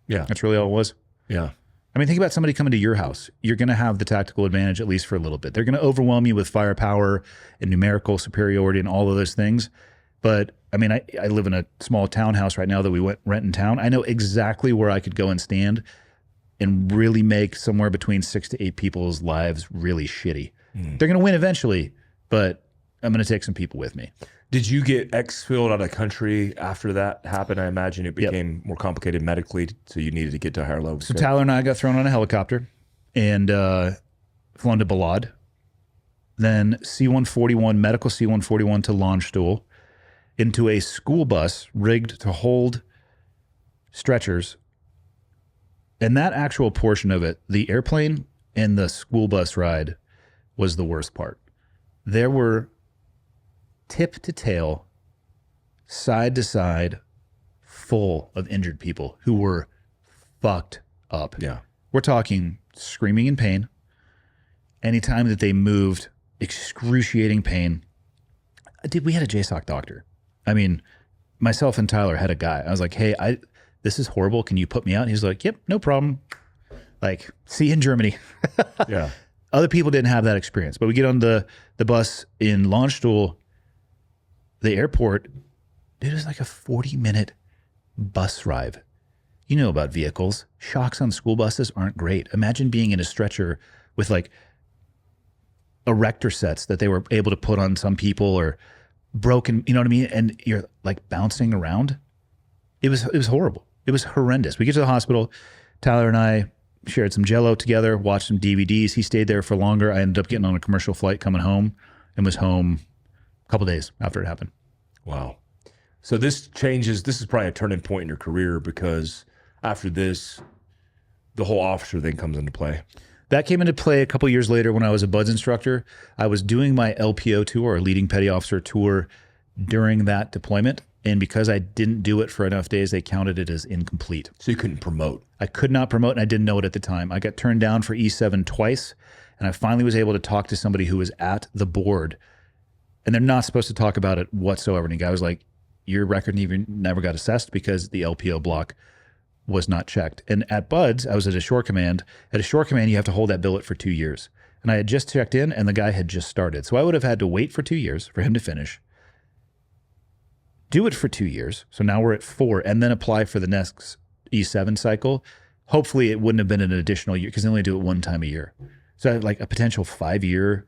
Yeah. That's really all it was. Yeah. I mean, think about somebody coming to your house. You're going to have the tactical advantage, at least for a little bit. They're going to overwhelm you with firepower and numerical superiority and all of those things. But I mean, I live in a small townhouse right now that we rent in town. I know exactly where I could go and stand and really make somewhere between 6 to 8 people's lives really shitty. They're going to win eventually, but I'm going to take some people with me. Did you get exfilled out of the country after that happened? I imagine it became more complicated medically, so you needed to get to a higher level. So Tyler and I got thrown on a helicopter and flown to Balad. Then C-141, medical C-141 to Landstuhl, into a school bus rigged to hold stretchers. And that actual portion of it, the airplane and the school bus ride, was the worst part. There were tip to tail, side to side, full of injured people who were fucked up. Yeah. We're talking screaming in pain. Anytime that they moved, excruciating pain. Dude, we had a JSOC doctor. I mean, myself and Tyler had a guy. I was like, hey, this is horrible. Can you put me out? And he's like, yep, no problem. Like, see you in Germany. Yeah. Other people didn't have that experience. But we get on the bus in Landstuhl, the airport. Dude, it was like a 40-minute bus ride. You know about vehicles. Shocks on school buses aren't great. Imagine being in a stretcher with like erector sets that they were able to put on some people, or broken, you know what I mean? And you're like bouncing around. It was horrible. It was horrendous. We get to the hospital. Tyler and I shared some Jell-O together, watched some DVDs. He stayed there for longer. I ended up getting on a commercial flight coming home and was home a couple days after it happened. Wow. So this is probably a turning point in your career, because after this, the whole officer thing comes into play. That came into play a couple years later when I was a BUDS instructor. I was doing my LPO tour, or leading petty officer tour, during that deployment. And because I didn't do it for enough days, they counted it as incomplete. So you couldn't promote. I could not promote, and I didn't know it at the time. I got turned down for E7 twice, and I finally was able to talk to somebody who was at the board, and they're not supposed to talk about it whatsoever. And the guy was like, your record even never got assessed because the LPO block was not checked. And at BUDS, I was at a shore command. At a shore command, you have to hold that billet for 2 years. And I had just checked in, and the guy had just started. So I would have had to wait for 2 years for him to finish, do it for 2 years. So now we're at 4, and then apply for the next E7 cycle. Hopefully it wouldn't have been an additional year, because they only do it one time a year. So I had like a potential 5-year,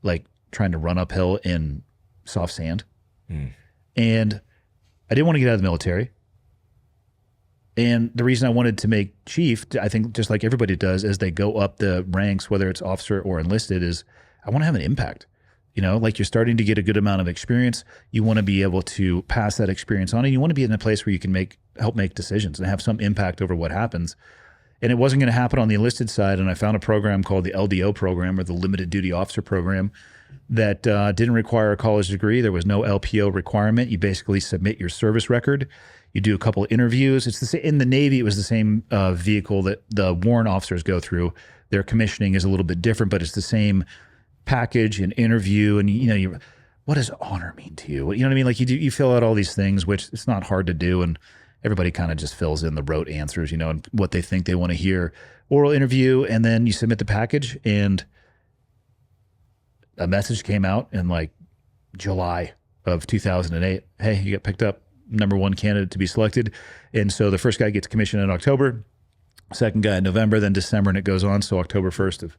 like trying to run uphill in soft sand. And I didn't want to get out of the military. And the reason I wanted to make chief, I think just like everybody does as they go up the ranks, whether it's officer or enlisted, is I want to have an impact. You know, like you're starting to get a good amount of experience. You want to be able to pass that experience on, and you want to be in a place where you can help make decisions and have some impact over what happens. And it wasn't going to happen on the enlisted side. And I found a program called the LDO program, or the Limited Duty Officer Program, that didn't require a college degree. There was no LPO requirement. You basically submit your service record. You do a couple of interviews. It's the same in the Navy. It was the same vehicle that the warrant officers go through. Their commissioning is a little bit different, but it's the same package and interview. And what does honor mean to you? You know what I mean? Like you fill out all these things, which it's not hard to do, and everybody kind of just fills in the rote answers, and what they think they want to hear. Oral interview, and then you submit the package, and a message came out in like July of 2008. Hey, you got picked up, #1 candidate to be selected. And so the first guy gets commissioned in October, second guy in November, then December, and it goes on. So October 1st of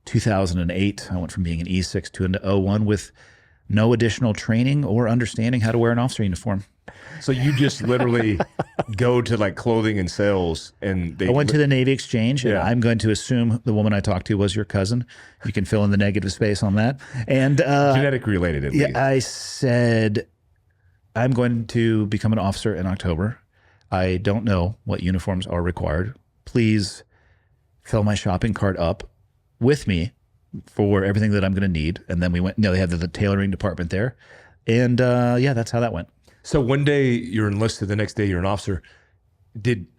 2008, I went from being an E6 to an O1 with no additional training or understanding how to wear an officer uniform. So you just literally go to like clothing and sales, and I went to the Navy Exchange, and Yeah. I'm going to assume the woman I talked to was your cousin. You can fill in the negative space on that. And genetic related at least. yeah, I said, I'm going to become an officer in October. I don't know what uniforms are required. Please fill my shopping cart up with me for everything that I'm going to need. And then we went, they have the tailoring department there. And yeah, that's how that went. So one day you're enlisted, the next day you're an officer.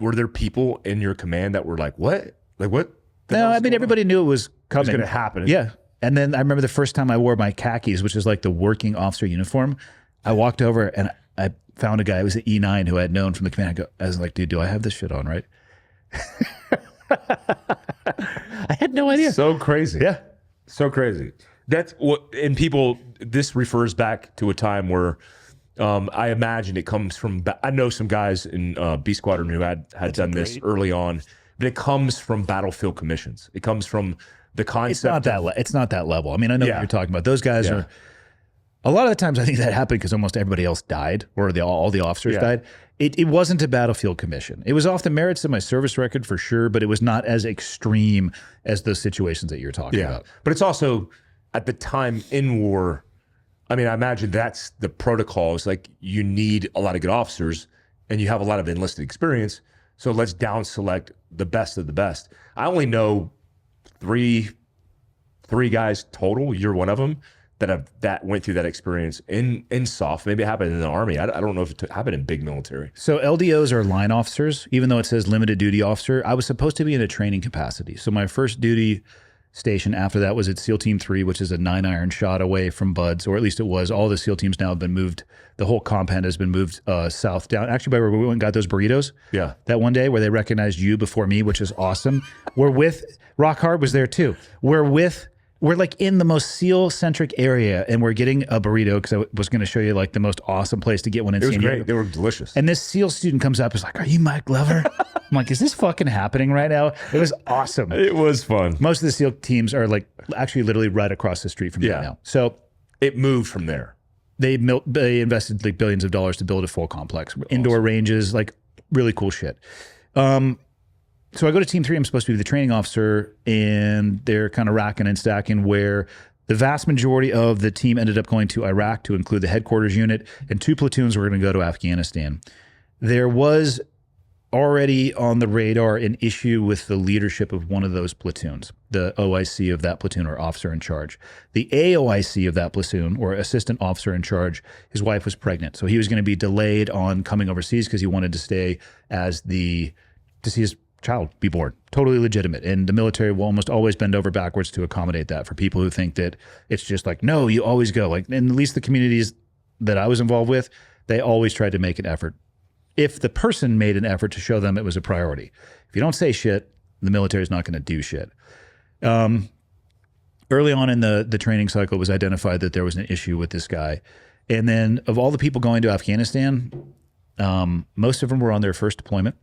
Were there people in your command that were like, what? Like what? No, I mean, everybody knew it was coming. It's going to happen. Yeah. And then I remember the first time I wore my khakis, which is like the working officer uniform. I walked over and I found a guy. It was an E9 who I had known from the command. I was like, dude, do I have this shit on, right? I had no idea. So crazy. Yeah. So crazy. That's what, and people, this refers back to a time where I imagine it comes from, I know some guys in B Squadron who had done this early on, but it comes from battlefield commissions. It comes from the concept. It's not that level. I mean, I know what Yeah. you're talking about. Those guys are, a lot of the times I think that happened because almost everybody else died, or all the officers died. It wasn't a battlefield commission. It was off the merits of my service record for sure, but it was not as extreme as those situations that you're talking about. But it's also at the time in war, I mean, I imagine that's the protocol. It's like you need a lot of good officers and you have a lot of enlisted experience. So let's down select the best of the best. I only know three guys total. You're one of them that went through that experience in SOF. Maybe it happened in the Army. I don't know if it happened in big military. So LDOs are line officers, even though it says limited duty officer. I was supposed to be in a training capacity. So my first duty station after that was at SEAL Team 3, which is a 9-iron shot away from BUDS, or at least it was. All the SEAL teams now have been moved. The whole compound has been moved south down. Actually, by where we went and got those burritos. Yeah. That one day where they recognized you before me, which is awesome. Rock Hard was there too. We're like in the most SEAL-centric area, and we're getting a burrito because I was going to show you like the most awesome place to get one in It was San Diego. great. They were delicious. And this SEAL student comes up, is like, "Are you Mike Glover?" I'm like, "Is this fucking happening right now?" It was awesome. It was fun. Most of the SEAL teams are like actually literally right across the street from me now. So it moved from there. they invested like billions of dollars to build a full complex, indoor ranges, like really cool shit. So I go to Team 3. I'm supposed to be the training officer, and they're kind of racking and stacking where the vast majority of the team ended up going to Iraq to include the headquarters unit, and 2 platoons were going to go to Afghanistan. There was already on the radar an issue with the leadership of one of those platoons, the OIC of that platoon, or officer in charge. The AOIC of that platoon, or assistant officer in charge, his wife was pregnant. So he was going to be delayed on coming overseas because he wanted to stay to see his child be born. Totally legitimate. And the military will almost always bend over backwards to accommodate that for people who think that it's just like, no, you always go. Like, and at least the communities that I was involved with, they always tried to make an effort. If the person made an effort to show them it was a priority. If you don't say shit, the military is not going to do shit. Early on in the training cycle, it was identified that there was an issue with this guy. And then of all the people going to Afghanistan, most of them were on their first deployment.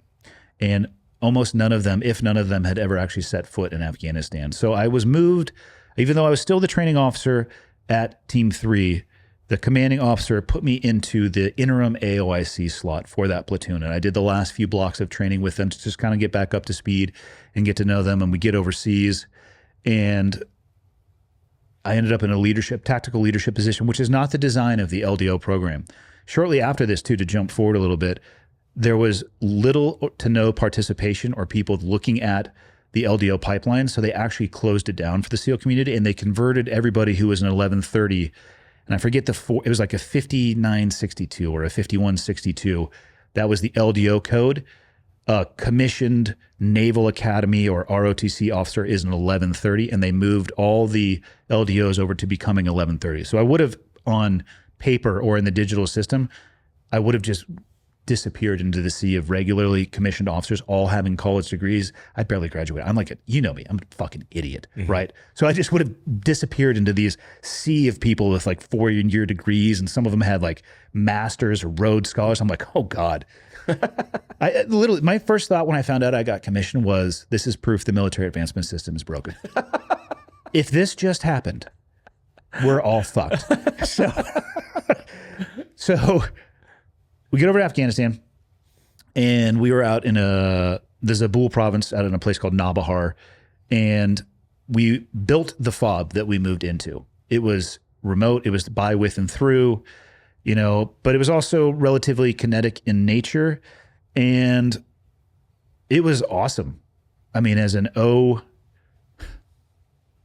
And almost none of them, if none of them, had ever actually set foot in Afghanistan. So I was moved, even though I was still the training officer at Team 3, the commanding officer put me into the interim AOIC slot for that platoon. And I did the last few blocks of training with them to just kind of get back up to speed and get to know them. And we get overseas. And I ended up in a tactical leadership position, which is not the design of the LDO program. Shortly after this, too, to jump forward a little bit, there was little to no participation or people looking at the LDO pipeline. So they actually closed it down for the SEAL community, and they converted everybody who was an 1130. And I forget it was like a 5962 or a 5162. That was the LDO code. A commissioned Naval Academy or ROTC officer is an 1130, and they moved all the LDOs over to becoming 1130. So I would have, on paper or in the digital system, I would have just disappeared into the sea of regularly commissioned officers, all having college degrees. I barely graduated. I'm like, you know me, I'm a fucking idiot, right? So I just would have disappeared into these sea of people with like 4-year degrees, and some of them had like masters or Rhodes Scholars. I'm like, oh God. I literally, my first thought when I found out I got commissioned was, this is proof the military advancement system is broken. If this just happened, we're all fucked. So we get over to Afghanistan, and we were out in the Zabul province, out in a place called Nabahar, and we built the FOB that we moved into. It was remote. It was by, with, and through, but it was also relatively kinetic in nature, and it was awesome. I mean, as an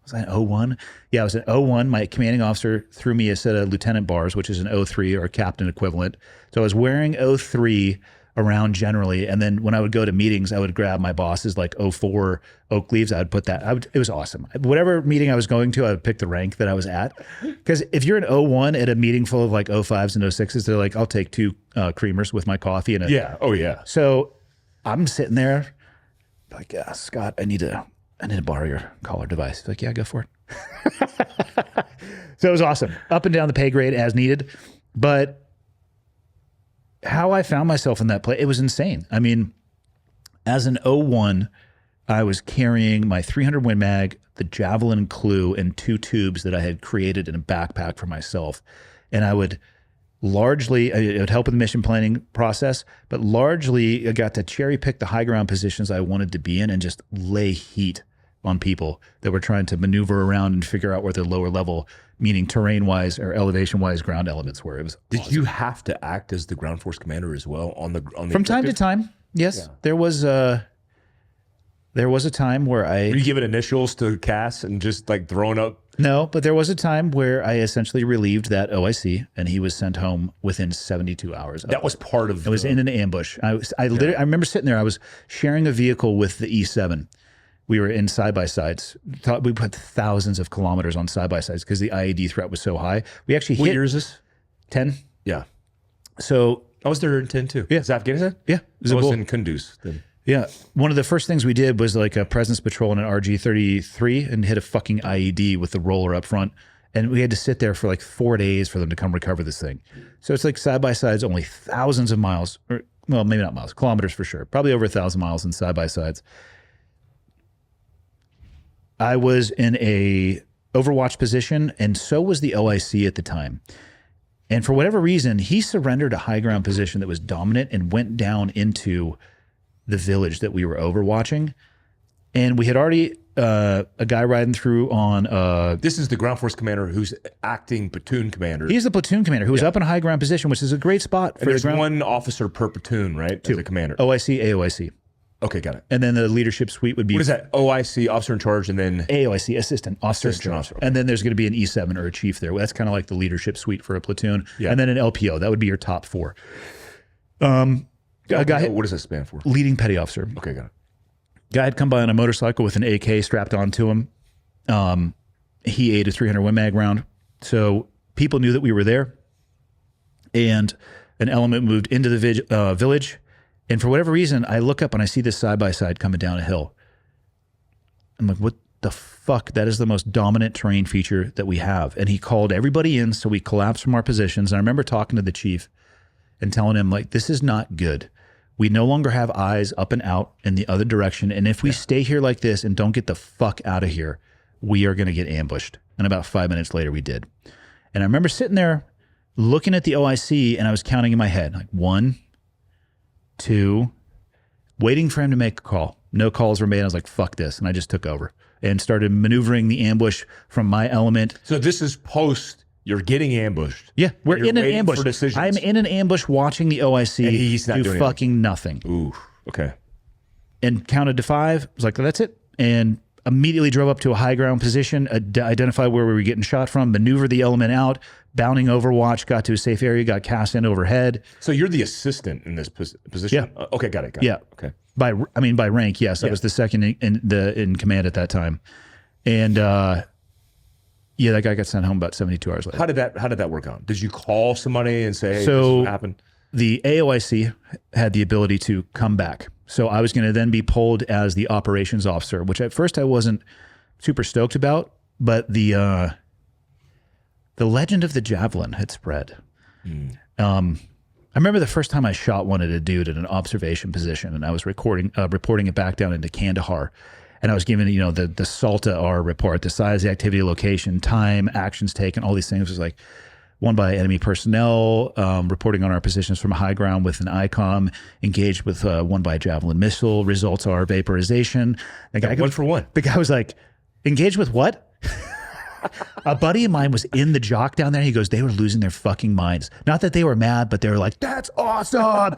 was I an 01? Yeah, I was an 01. My commanding officer threw me a set of lieutenant bars, which is an 03 or captain equivalent. So I was wearing 03 around generally. And then when I would go to meetings, I would grab my boss's like 04 oak leaves. I would put that. It was awesome. Whatever meeting I was going to, I would pick the rank that I was at. Because if you're an 01 at a meeting full of like 05s and 06s, they're like, I'll take 2 creamers with my coffee. And yeah. Oh, yeah. So I'm sitting there like, Scott, I need to borrow your collar device. He's like, yeah, go for it. So it was awesome. Up and down the pay grade as needed. But how I found myself in that place, it was insane. I mean, as an 01, I was carrying my 300 Win Mag, the Javelin clue, and 2 tubes that I had created in a backpack for myself. And I would it would help with the mission planning process, but largely I got to cherry pick the high ground positions I wanted to be in and just lay heat on people that were trying to maneuver around and figure out where their lower level, meaning terrain-wise or elevation-wise, ground elements were. It was Did awesome. you have to act as the ground force commander as well on the From time to time? Yes, yeah. There was a time where Were you giving initials to Cass and just like throwing up? No, but there was a time where I essentially relieved that OIC, and he was sent home within 72 hours. That was part of. It was in an ambush. I remember sitting there. I was sharing a vehicle with the E7. We were in side-by-sides. We put thousands of kilometers on side-by-sides because the IED threat was so high. We actually What year is this? 10. Yeah. So I was there in 10 too. Yeah. Is that Afghanistan? Yeah. I was in Kunduz then. Yeah. One of the first things we did was like a presence patrol in an RG-33 and hit a fucking IED with the roller up front. And we had to sit there for like 4 days for them to come recover this thing. So it's like side-by-sides, only thousands of miles, or well, maybe not miles, kilometers for sure. Probably over 1,000 miles in side-by-sides. I was in a overwatch position, and so was the OIC at the time. And for whatever reason, he surrendered a high ground position that was dominant and went down into the village that we were overwatching. And we had already a guy riding through on. This is the ground force commander who's acting platoon commander. He's the platoon commander who was up in a high ground position, which is a great spot for and there's the ground. one officer per platoon, right? Two. As a commander. OIC, AOIC. Okay, got it. And then the leadership suite would be. What is that? OIC, officer in charge, and then AOIC, assistant officer in charge. Okay. And then there's going to be an E7 or a chief there. That's kind of like the leadership suite for a platoon. Yeah. And then an LPO. That would be your top 4. A guy, what does that stand for? leading petty officer. Okay, got it. Guy had come by on a motorcycle with an AK strapped onto him. He ate a 300 Win Mag round. So people knew that we were there. And an element moved into the village. And for whatever reason, I look up and I see this side-by-side coming down a hill. I'm like, what the fuck? That is the most dominant terrain feature that we have. And he called everybody in, so we collapsed from our positions. And I remember talking to the chief and telling him, like, this is not good. We no longer have eyes up and out in the other direction. And if we stay here like this and don't get the fuck out of here, we are going to get ambushed. And about 5 minutes later, we did. And I remember sitting there looking at the OIC, and I was counting in my head, like 1, 2, waiting for him to make a call. No calls were made. I was like, fuck this. And I just took over and started maneuvering the ambush from my element. So this is post, you're getting ambushed. Yeah, we're You're in an waiting ambush. for decisions. I'm in an ambush watching the OIC And he's not do doing fucking nothing. Ooh, okay. And counted to 5. I was like, that's it. And immediately drove up to a high ground position, identified where we were getting shot from, maneuvered the element out, bounding Overwatch, got to a safe area, got cast in overhead. So you're the assistant in this position? Yeah. Okay, got it. Yeah. Okay. By rank, yes. I was the second in command at that time. And that guy got sent home about 72 hours later. How did that work out? Did you call somebody and say, hey, So- this is what happened? The AOIC had the ability to come back. So I was going to then be pulled as the operations officer, which at first I wasn't super stoked about, but the legend of the Javelin had spread. I remember the first time I shot one at a dude in an observation position, and I was reporting it back down into Kandahar. And I was given, the SALTA-R report, the size, the activity, location, time, actions taken, all these things. It was like one by enemy personnel, reporting on our positions from high ground with an ICOM, engaged with one by Javelin missile. Results are vaporization. The guy One for one. The guy was like, engaged with what? A buddy of mine was in the jock down there. He goes, they were losing their fucking minds. Not that they were mad, but they were like, that's awesome.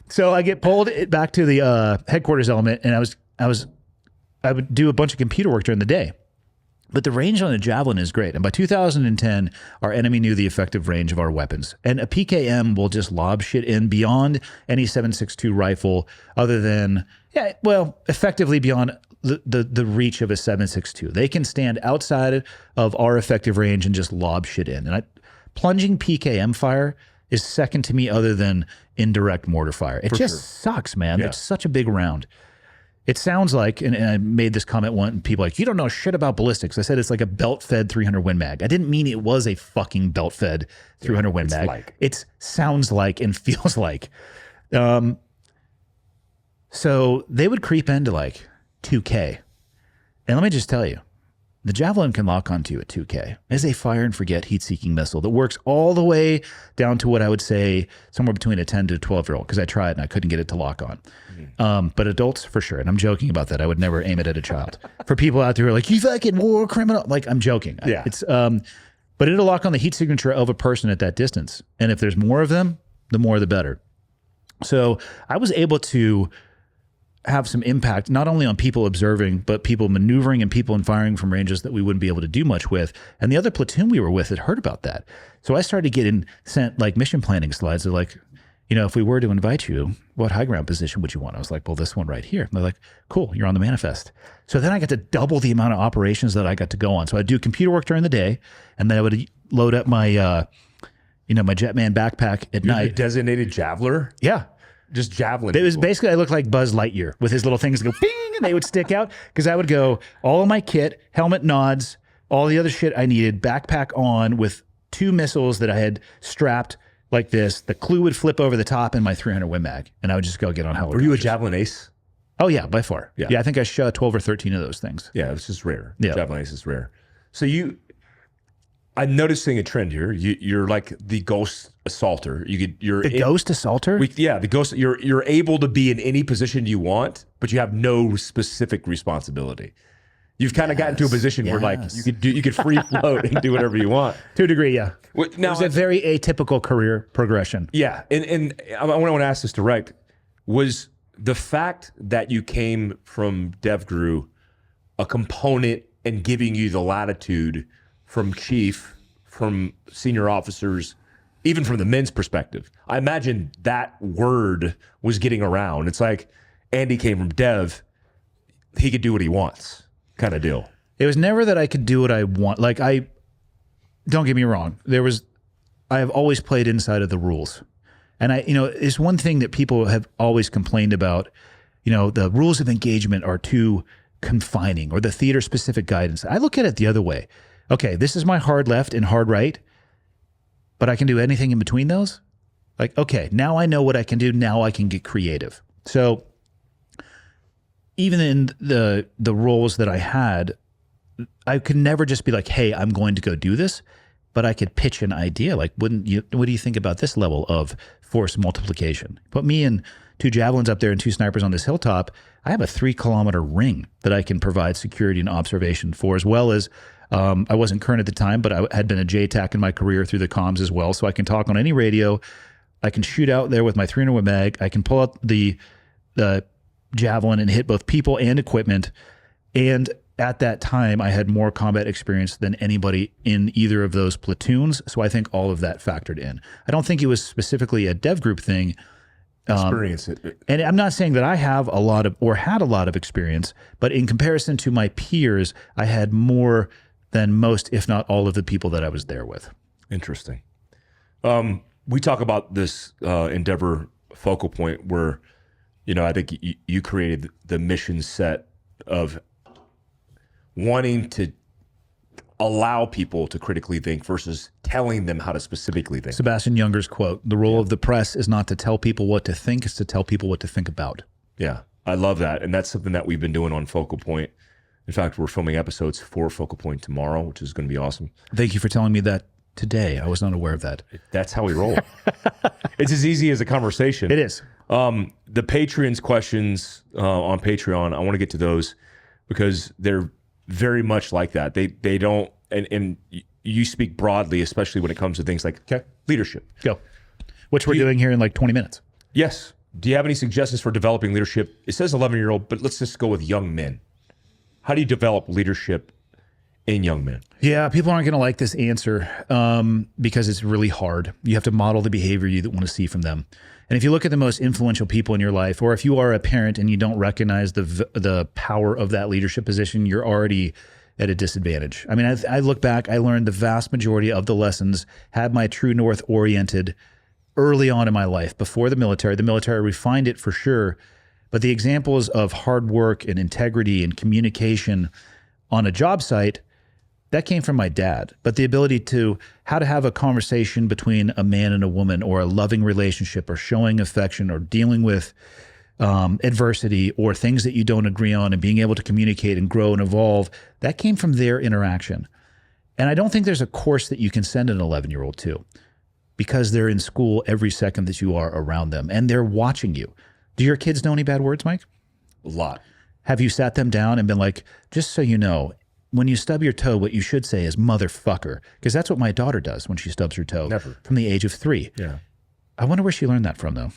So I get pulled back to the headquarters element, and I would do a bunch of computer work during the day. But the range on the Javelin is great. And by 2010, our enemy knew the effective range of our weapons. And a PKM will just lob shit in beyond any 7.62 rifle other than, effectively beyond the reach of a 7.62. They can stand outside of our effective range and just lob shit in. And plunging PKM fire is second to me other than indirect mortar fire. It sucks, man. Yeah. It's such a big round. It sounds like, and I made this comment once, and people are like, you don't know shit about ballistics. I said it's like a belt-fed 300 Win Mag. I didn't mean it was a fucking belt-fed 300 Win Mag. It sounds like and feels like. So they would creep into like 2K. And let me just tell you, the Javelin can lock onto you at 2K. It's a fire and forget heat-seeking missile that works all the way down to what I would say somewhere between a 10 to 12-year-old, because I tried and I couldn't get it to lock on. But adults, for sure. And I'm joking about that. I would never aim it at a child. For people out there who are like, you fucking war criminal. Like, I'm joking. Yeah. But it'll lock on the heat signature of a person at that distance. And if there's more of them, the more the better. So I was able to have some impact, not only on people observing, but people maneuvering and people firing from ranges that we wouldn't be able to do much with. And the other platoon we were with had heard about that. So I started getting sent like mission planning slides. They're like, if we were to invite you, what high ground position would you want? I was like, well, this one right here. And they're like, cool, you're on the manifest. So then I got to double the amount of operations that I got to go on. So I'd do computer work during the day, and then I would load up my, my Jetman backpack at You're night. the designated javeler? Yeah. Just javelin. It was people. basically, I looked like Buzz Lightyear with his little things that go ping, and they would stick out, because I would go all of my kit, helmet nods, all the other shit I needed, backpack on with 2 missiles that I had strapped like this. The clue would flip over the top in my 300 Win Mag, and I would just go get on helicopters. Were you a javelin ace? Oh, yeah, by far. Yeah. I think I shot 12 or 13 of those things. Yeah, it's just rare. Yeah. Javelin ace is rare. So you, I'm noticing a trend here. You're like the ghost assaulter. Ghost assaulter? The ghost. You're able to be in any position you want, but you have no specific responsibility. You've kind of gotten to a position where like you could free float and do whatever you want. To a degree, yeah. Now, it was a very atypical career progression. Yeah, and I want to ask this direct. Was the fact that you came from DevGru a component in giving you the latitude from chief, from senior officers, even from the men's perspective? I imagine that word was getting around. It's like Andy came from Dev, he could do what he wants, kind of deal. It was never that I could do what I want. Like don't get me wrong. I have always played inside of the rules. And it's one thing that people have always complained about, the rules of engagement are too confining, or the theater specific guidance. I look at it the other way. Okay, this is my hard left and hard right, but I can do anything in between those. Like, okay, now I know what I can do. Now I can get creative. So even in the roles that I had, I could never just be like, hey, I'm going to go do this, but I could pitch an idea. Like, what do you think about this level of force multiplication? Put me and 2 javelins up there and 2 snipers on this hilltop. I have a 3-kilometer ring that I can provide security and observation for, as well as I wasn't current at the time, but I had been a JTAC in my career through the comms as well. So I can talk on any radio. I can shoot out there with my 300 mag. I can pull out the javelin and hit both people and equipment. And at that time, I had more combat experience than anybody in either of those platoons. So I think all of that factored in. I don't think it was specifically a dev group thing. Experience it. And I'm not saying that I have a lot of, or had a lot of experience, but in comparison to my peers, I had more than most, if not all of the people that I was there with. Interesting. We talk about this Endeavor focal point where, I think you created the mission set of wanting to allow people to critically think versus telling them how to specifically think. Sebastian Junger's quote, the role of the press is not to tell people what to think, it's to tell people what to think about. Yeah, I love that. And that's something that we've been doing on Focal Point. In fact, we're filming episodes for Focal Point tomorrow, which is going to be awesome. Thank you for telling me that today. I was not aware of that. That's how we roll. It's as easy as a conversation. It is. The Patreon's questions on Patreon, I want to get to those because they're very much like that. They don't, and you speak broadly, especially when it comes to things like leadership. Go. Which we're doing here in like 20 minutes. Yes. Do you have any suggestions for developing leadership? It says 11-year-old, but let's just go with young men. How do you develop leadership in young men? Yeah, people aren't going to like this answer because it's really hard. You have to model the behavior you want to see from them. And if you look at the most influential people in your life, or if you are a parent and you don't recognize the power of that leadership position, you're already at a disadvantage. I mean, I look back, I learned the vast majority of the lessons, had my true north oriented early on in my life, before the military. The military refined it for sure, but the examples of hard work and integrity and communication on a job site, that came from my dad. But the ability to, how to have a conversation between a man and a woman, or a loving relationship, or showing affection, or dealing with adversity, or things that you don't agree on, and being able to communicate and grow and evolve, that came from their interaction. And I don't think there's a course that you can send an 11-year-old to, because they're in school every second that you are around them, and they're watching you. Do your kids know any bad words, Mike? A lot. Have you sat them down and been like, just so you know, when you stub your toe, what you should say is motherfucker, because that's what my daughter does when she stubs her toe. Never. From the age of 3. Yeah. I wonder where she learned that from, though.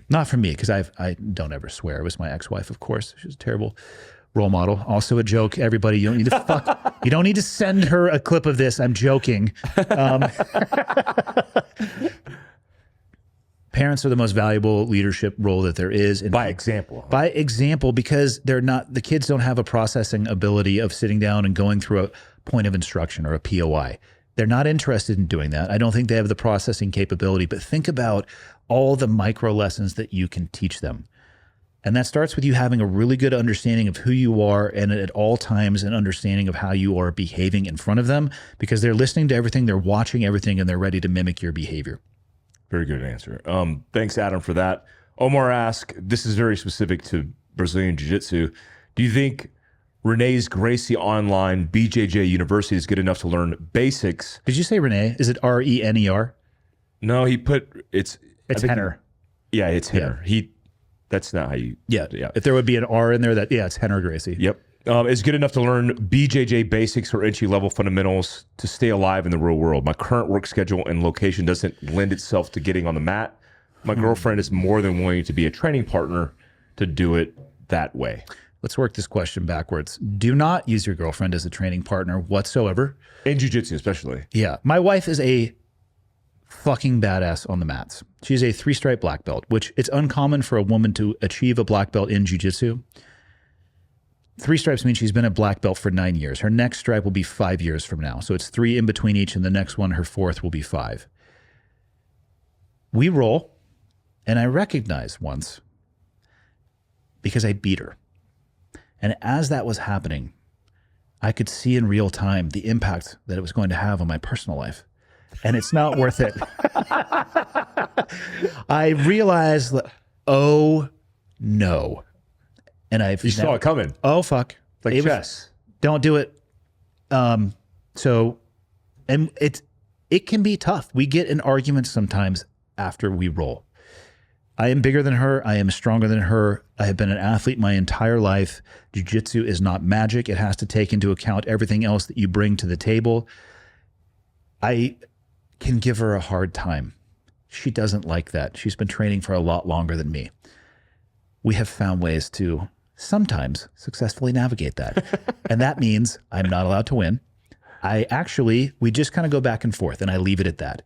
Not from me, because I don't ever swear. It was my ex-wife, of course. She was a terrible role model. Also a joke. Everybody, you don't need to fuck. You don't need to send her a clip of this. I'm joking. Parents are the most valuable leadership role that there is. By example. By example, because the kids don't have a processing ability of sitting down and going through a point of instruction or a POI. They're not interested in doing that. I don't think they have the processing capability, but think about all the micro lessons that you can teach them. And that starts with you having a really good understanding of who you are, and at all times an understanding of how you are behaving in front of them, because they're listening to everything, they're watching everything, and they're ready to mimic your behavior. Very good answer. Thanks, Adam, for that. Omar asked, this is very specific to Brazilian Jiu-Jitsu. Do you think Renee's Gracie Online BJJ University is good enough to learn basics. Did you say Renee? Is it Rener? No, he put It's Henner. Yeah, it's Henner. That's not how you. Yeah. Yeah. If there would be an R in there, it's Henner Gracie. Yep. Is good enough to learn BJJ basics or entry-level fundamentals to stay alive in the real world. My current work schedule and location doesn't lend itself to getting on the mat. My girlfriend is more than willing to be a training partner to do it that way. Let's work this question backwards. Do not use your girlfriend as a training partner whatsoever. In jiu-jitsu especially. Yeah. My wife is a fucking badass on the mats. She's a 3-stripe black belt, which it's uncommon for a woman to achieve a black belt in jiu-jitsu. 3 stripes means she's been a black belt for 9 years. Her next stripe will be 5 years from now. So it's 3 in between each, and the next one, her 4th, will be 5. We roll, and I recognized once because I beat her. And as that was happening, I could see in real time the impact that it was going to have on my personal life. And it's not worth it. I realized, oh no. And You saw it coming. Oh, fuck. Like chess. Don't do it. And it can be tough. We get in arguments sometimes after we roll. I am bigger than her. I am stronger than her. I have been an athlete my entire life. Jiu-jitsu is not magic. It has to take into account everything else that you bring to the table. I can give her a hard time. She doesn't like that. She's been training for a lot longer than me. We have found ways to sometimes successfully navigate that. And that means I'm not allowed to win. We just kind of go back and forth, and I leave it at that.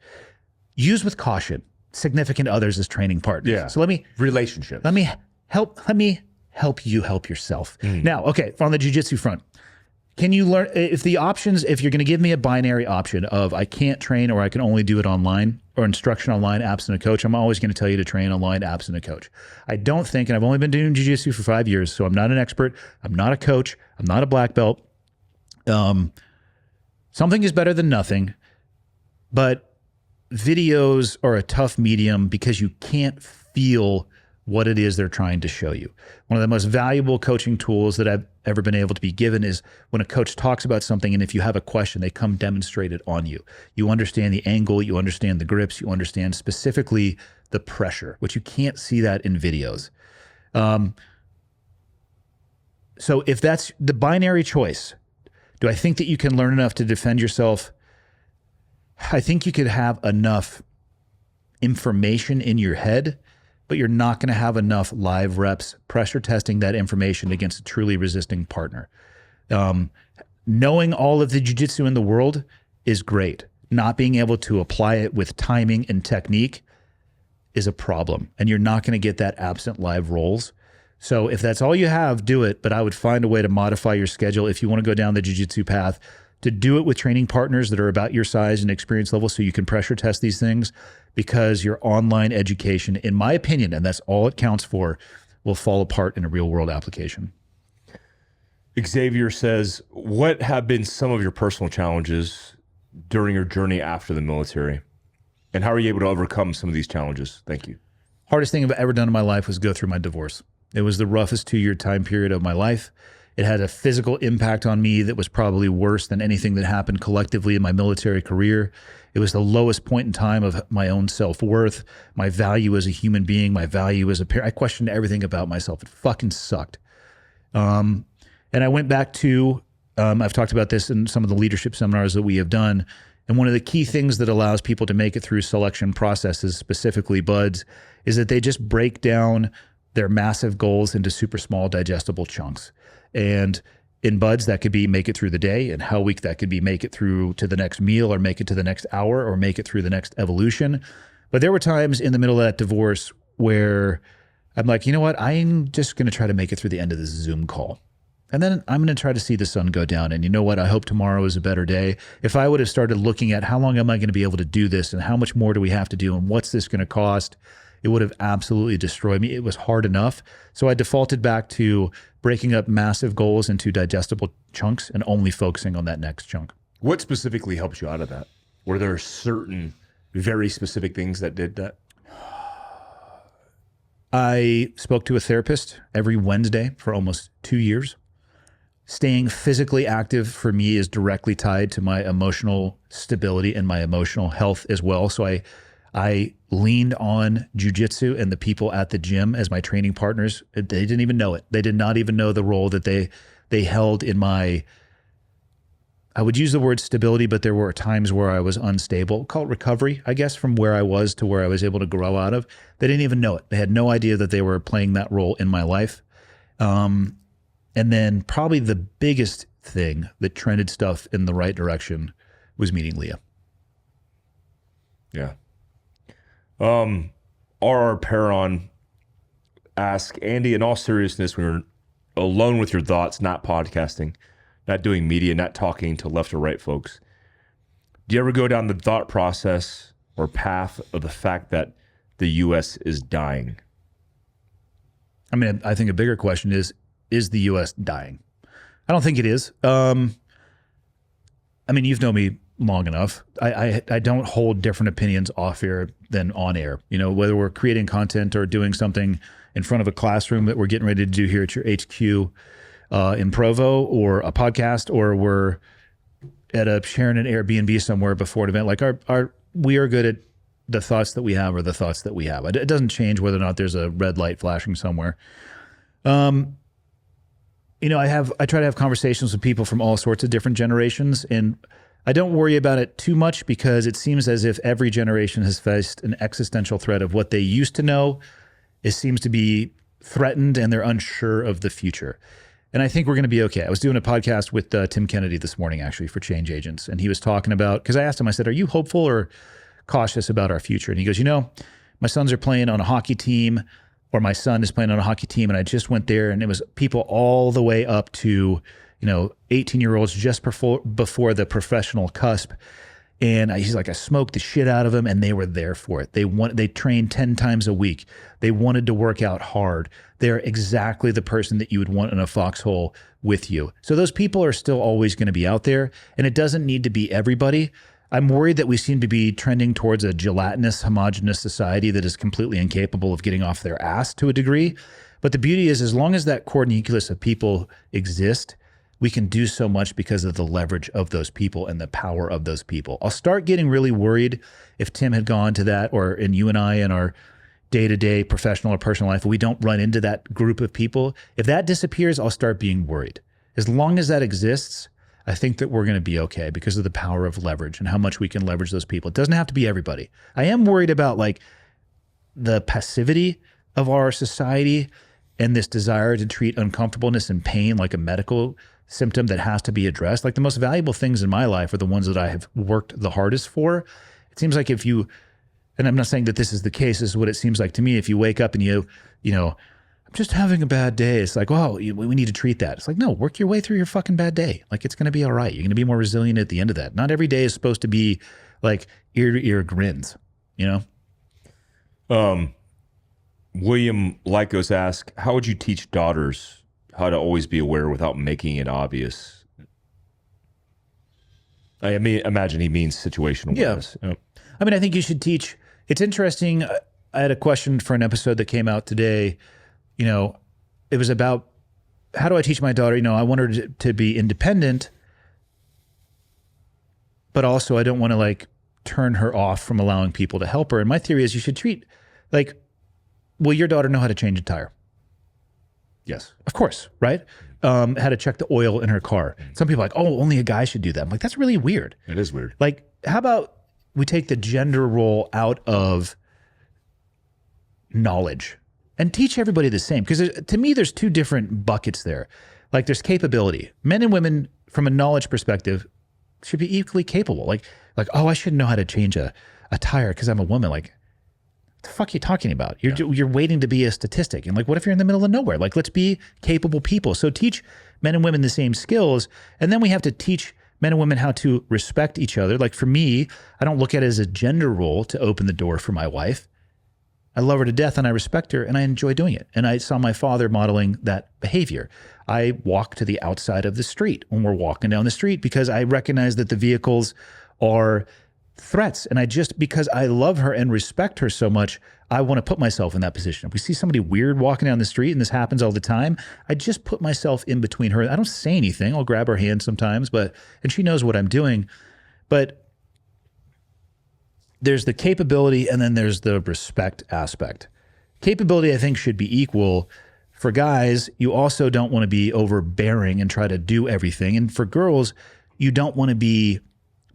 Use with caution significant others as training partners. Yeah. So let me help you help yourself. Now, okay, on the jiu-jitsu front, can you learn if you're going to give me a binary option of I can't train or I can only do it online or instruction online absent a coach, I'm always going to tell you to train online absent a coach. I don't think, and I've only been doing jiu-jitsu for 5 years, so I'm not an expert. I'm not a coach. I'm not a black belt. Something is better than nothing, but videos are a tough medium because you can't feel what it is they're trying to show you. One of the most valuable coaching tools that I've ever been able to be given is when a coach talks about something, and if you have a question, they come demonstrate it on you. You understand the angle, you understand the grips, you understand specifically the pressure, which you can't see that in videos. So if that's the binary choice, do I think that you can learn enough to defend yourself? I think you could have enough information in your head, but you're not going to have enough live reps pressure testing that information against a truly resisting partner. Knowing all of the jiu-jitsu in the world is great. Not being able to apply it with timing and technique is a problem, and you're not going to get that absent live rolls. So if that's all you have, do it, but I would find a way to modify your schedule if you want to go down the jiu-jitsu path, to do it with training partners that are about your size and experience level so you can pressure test these things, because your online education, in my opinion, and that's all it counts for, will fall apart in a real world application. Xavier says, what have been some of your personal challenges during your journey after the military? And how are you able to overcome some of these challenges? Thank you. Hardest thing I've ever done in my life was go through my divorce. It was the roughest 2-year time period of my life. It had a physical impact on me that was probably worse than anything that happened collectively in my military career. It was the lowest point in time of my own self-worth, my value as a human being, my value as a parent. I questioned everything about myself. It fucking sucked. And I went back to, I've talked about this in some of the leadership seminars that we have done. And one of the key things that allows people to make it through selection processes, specifically BUDS, is that they just break down their massive goals into super small digestible chunks. And in BUDS, that could be make it through the day. In Hell Week, that could be make it through to the next meal, or make it to the next hour, or make it through the next evolution. But there were times in the middle of that divorce where I'm like, you know what? I'm just going to try to make it through the end of this Zoom call. And then I'm going to try to see the sun go down. And you know what? I hope tomorrow is a better day. If I would have started looking at how long am I going to be able to do this, and how much more do we have to do, and what's this going to cost, it would have absolutely destroyed me. It was hard enough. So I defaulted back to breaking up massive goals into digestible chunks and only focusing on that next chunk. What specifically helped you out of that? Were there certain very specific things that did that? I spoke to a therapist every Wednesday for almost 2 years. staying physically active for me is directly tied to my emotional stability and my emotional health as well. So I leaned on jujitsu and the people at the gym as my training partners. They didn't even know it. They did not even know the role that they held in my, I would use the word stability, but there were times where I was unstable. Call it recovery, I guess, from where I was to where I was able to grow out of. They didn't even know it. They had no idea that they were playing that role in my life. And then probably the biggest thing that trended stuff in the right direction was meeting Leah. Yeah. R.R. Perron asked, Andy, in all seriousness, when you're alone with your thoughts, not podcasting, not doing media, not talking to left or right folks, do you ever go down the thought process or path of the fact that the U.S. is dying? I mean, I think a bigger question is the U.S. dying? I don't think it is. I mean, you've known me long enough. I don't hold different opinions off air than on air. You know, whether we're creating content or doing something in front of a classroom that we're getting ready to do here at your HQ in Provo, or a podcast, or we're at sharing an Airbnb somewhere before an event. Like we are good at the thoughts that we have, or the thoughts that we have. It doesn't change whether or not there's a red light flashing somewhere. You know, I try to have conversations with people from all sorts of different generations, and I don't worry about it too much because it seems as if every generation has faced an existential threat of what they used to know. It seems to be threatened, and they're unsure of the future. And I think we're going to be okay. I was doing a podcast with Tim Kennedy this morning, actually, for Change Agents. And he was talking about, because I asked him, I said, are you hopeful or cautious about our future? And he goes, you know, my sons are playing on a hockey team, or my son is playing on a hockey team. And I just went there, and it was people all the way up to, 18-year-olds just before the professional cusp. And he's like, I smoked the shit out of them, and they were there for it. They trained 10 times a week. They wanted to work out hard. They're exactly the person that you would want in a foxhole with you. So those people are still always going to be out there, and it doesn't need to be everybody. I'm worried that we seem to be trending towards a gelatinous, homogenous society that is completely incapable of getting off their ass to a degree. But the beauty is, as long as that core nucleus of people exist, we can do so much because of the leverage of those people and the power of those people. I'll start getting really worried if Tim had gone to that, or in you and I in our day-to-day professional or personal life, we don't run into that group of people. If that disappears, I'll start being worried. As long as that exists, I think that we're going to be okay because of the power of leverage and how much we can leverage those people. It doesn't have to be everybody. I am worried about like the passivity of our society and this desire to treat uncomfortableness and pain like a medical symptom that has to be addressed. Like the most valuable things in my life are the ones that I have worked the hardest for. It seems like if you, and I'm not saying that this is the case, this is what it seems like to me. If you wake up and you know, I'm just having a bad day. It's like, well, we need to treat that. It's like, no, work your way through your fucking bad day. Like it's going to be all right. You're going to be more resilient at the end of that. Not every day is supposed to be like ear to ear grins, you know? William Lycos asked, how would you teach daughters how to always be aware without making it obvious? I mean, imagine he means situational awareness. Yeah. I mean, I think you should teach. It's interesting. I had a question for an episode that came out today. You know, it was about how do I teach my daughter? You know, I want her to be independent, but also I don't want to like turn her off from allowing people to help her. And my theory is you should treat like, will your daughter know how to change a tire? Yes. Of course, right? How to check the oil in her car. Some people are like, oh, only a guy should do that. I'm like, that's really weird. It is weird. Like, how about we take the gender role out of knowledge and teach everybody the same? Because to me, there's two different buckets there. Like there's capability. Men and women, from a knowledge perspective, should be equally capable. Like, oh, I shouldn't know how to change a tire because I'm a woman. Like, the fuck are you talking about? You're waiting to be a statistic. And like, what if you're in the middle of nowhere? Like, let's be capable people. So teach men and women the same skills. And then we have to teach men and women how to respect each other. Like for me, I don't look at it as a gender role to open the door for my wife. I love her to death and I respect her and I enjoy doing it. And I saw my father modeling that behavior. I walk to the outside of the street when we're walking down the street because I recognize that the vehicles are threats. And because I love her and respect her so much, I want to put myself in that position. If we see somebody weird walking down the street, and this happens all the time, I just put myself in between her. I don't say anything. I'll grab her hand sometimes, and she knows what I'm doing. But there's the capability, and then there's the respect aspect. Capability, I think, should be equal. For guys, you also don't want to be overbearing and try to do everything. And for girls, you don't want to be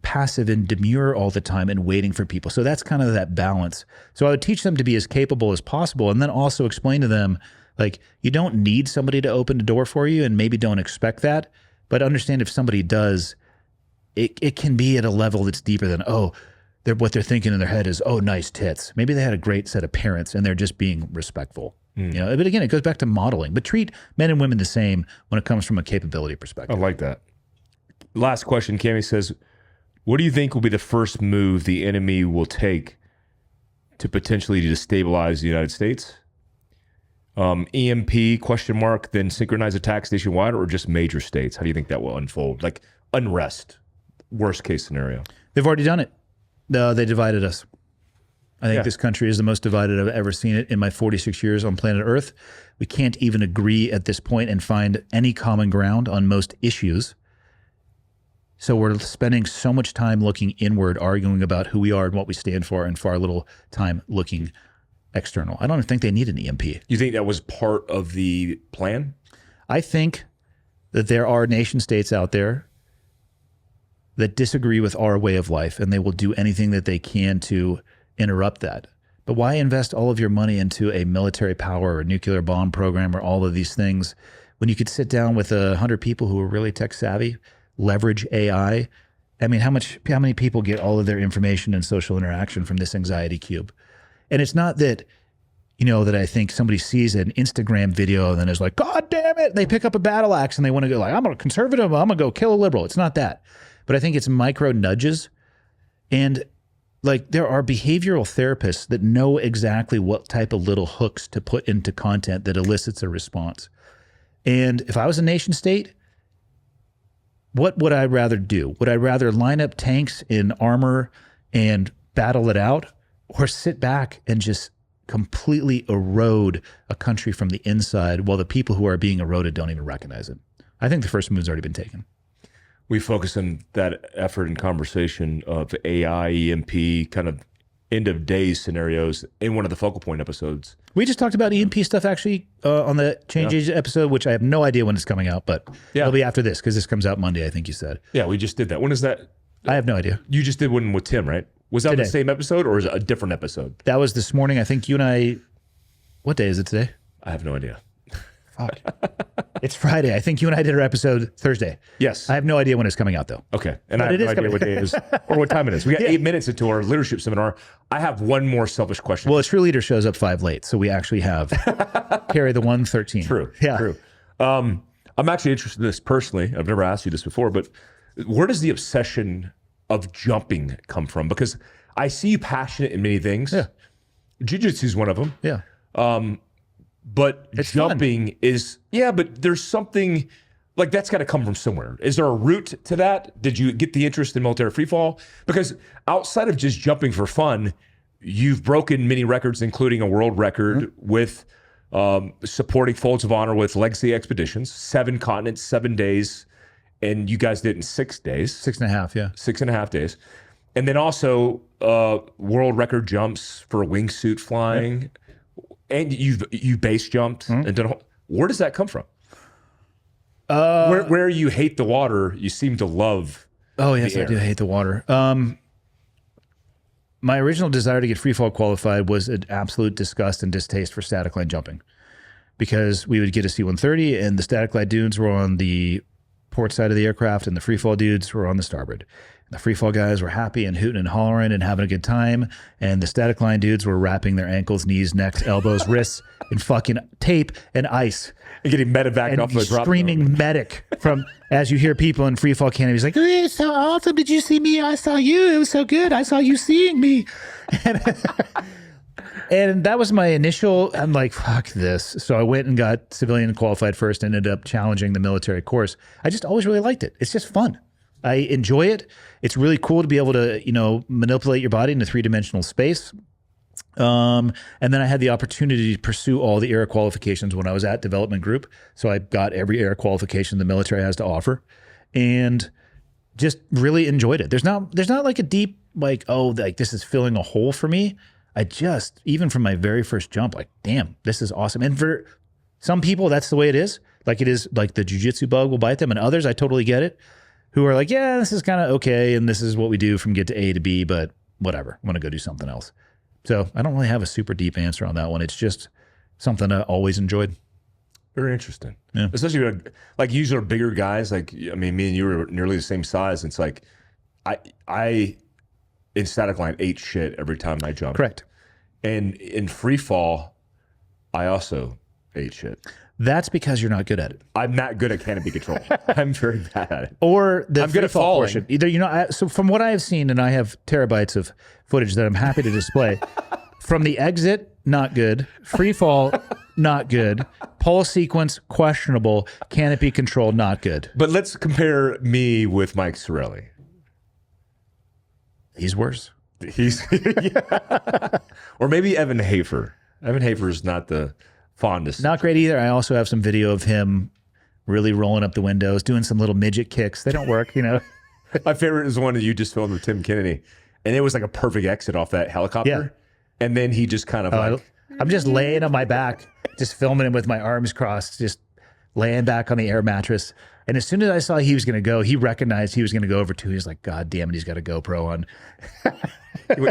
passive and demure all the time and waiting for people. So that's kind of that balance. So I would teach them to be as capable as possible, and then also explain to them, like, you don't need somebody to open the door for you, and maybe don't expect that, but understand if somebody does, it can be at a level that's deeper than, what they're thinking in their head is, nice tits. Maybe they had a great set of parents and they're just being respectful. But again, it goes back to modeling, but treat men and women the same when it comes from a capability perspective. I like that. Last question, Cami says, what do you think will be the first move the enemy will take to potentially destabilize the United States? EMP, question mark, then synchronized attacks nationwide, or just major states? How do you think that will unfold? Like unrest, worst case scenario. They've already done it. They divided us. I think this country is the most divided I've ever seen it in my 46 years on planet Earth. We can't even agree at this point and find any common ground on most issues. So we're spending so much time looking inward, arguing about who we are and what we stand for, and far little time looking external. I don't think they need an EMP. You think that was part of the plan? I think that there are nation states out there that disagree with our way of life, and they will do anything that they can to interrupt that. But why invest all of your money into a military power or nuclear bomb program or all of these things when you could sit down with 100 people who are really tech savvy, leverage AI? I mean, how many people get all of their information and social interaction from this anxiety cube? And it's not that, that I think somebody sees an Instagram video and then is like, God damn it. And they pick up a battle axe and they want to go like, I'm a conservative, I'm going to go kill a liberal. It's not that. But I think it's micro nudges. And like, there are behavioral therapists that know exactly what type of little hooks to put into content that elicits a response. And if I was a nation state, what would I rather do? Would I rather line up tanks in armor and battle it out, or sit back and just completely erode a country from the inside while the people who are being eroded don't even recognize it? I think the first move's already been taken. We focus on that effort and conversation of AI, EMP, kind of end of days scenarios in one of the focal point episodes. We just talked about EMP stuff actually on the Change Agent episode, which I have no idea when it's coming out, but it'll be after this because this comes out Monday, I think you said. Yeah, we just did that. When is that? I have no idea. You just did one with Tim, right? Was that Today. the same episode or is it a different episode? That was this morning. I think you and I, what day is it today? I have no idea. Fuck. It's Friday. I think you and I did our episode Thursday. Yes. I have no idea when it's coming out though. Okay. And I have no idea what day it is or what time it is. We got 8 minutes into our leadership seminar. I have one more selfish question. Well, a true leader shows up 5 late. So we actually have carry the 113. True. Yeah. True. I'm actually interested in this personally. I've never asked you this before, but where does the obsession of jumping come from? Because I see you passionate in many things. Yeah. Jiu-jitsu is one of them. Yeah. But It's jumping is, but there's something like that's got to come from somewhere. Is there a root to that? Did you get the interest in military freefall? Because outside of just jumping for fun, you've broken many records, including a world record with supporting Folds of Honor with Legacy Expeditions, 7 continents, 7 days. And you guys did it in 6 days. 6.5, yeah. 6.5 days. And then also world record jumps for wingsuit flying. And you base jumped. And done where does that come from? Where you hate the water, you seem to love Oh, yes, the I do air. hate the water. My original desire to get freefall qualified was an absolute disgust and distaste for static line jumping, because we would get a C-130 and the static line dudes were on the port side of the aircraft and the freefall dudes were on the starboard. The freefall guys were happy and hooting and hollering and having a good time, and the static line dudes were wrapping their ankles, knees, necks, elbows, wrists in fucking tape and ice. And getting medevac And off the drop. screaming medic from, as you hear people in freefall canopies like, oh, it's so awesome. Did you see me? I saw you. It was so good. I saw you seeing me. And that was my initial, I'm like, fuck this. So I went and got civilian qualified first and ended up challenging the military course. I just always really liked it. It's just fun. I enjoy it. It's really cool to be able to, manipulate your body into 3-dimensional space. And then I had the opportunity to pursue all the air qualifications when I was at development group. So I got every air qualification the military has to offer, and just really enjoyed it. There's not like a deep, this is filling a hole for me. I just, even from my very first jump, damn, this is awesome. And for some people, that's the way it is. Like it is, like the jujitsu bug will bite them, and others, I totally get it, who are like, yeah, this is kind of okay, and this is what we do from get to A to B, but whatever, I'm going to go do something else. So I don't really have a super deep answer on that one. It's just something I always enjoyed. Very interesting. Yeah. Especially like usually are bigger guys. Like, I mean, me and you were nearly the same size. It's like I in static line ate shit every time I jumped. Correct. And in free fall, I also ate shit. That's because you're not good at it. I'm not good at canopy control. I'm very bad at it. Or the I'm good at falling. portion. Either, so from what I have seen, and I have terabytes of footage that I'm happy to display, from the exit, not good. Free fall, not good. Pole sequence, questionable. Canopy control, not good. But let's compare me with Mike Sorelli. He's worse. He's yeah. Or maybe Evan Hafer. Evan Hafer is not the fondest. Not great either. I also have some video of him really rolling up the windows, doing some little midget kicks. They don't work, My favorite is one that you just filmed with Tim Kennedy. And it was like a perfect exit off that helicopter. Yeah. And then he just kind of I'm just laying on my back, just filming him with my arms crossed, just laying back on the air mattress. And as soon as I saw he was going to go, he recognized he was going to go over too. He was like, God damn it, he's got a GoPro on.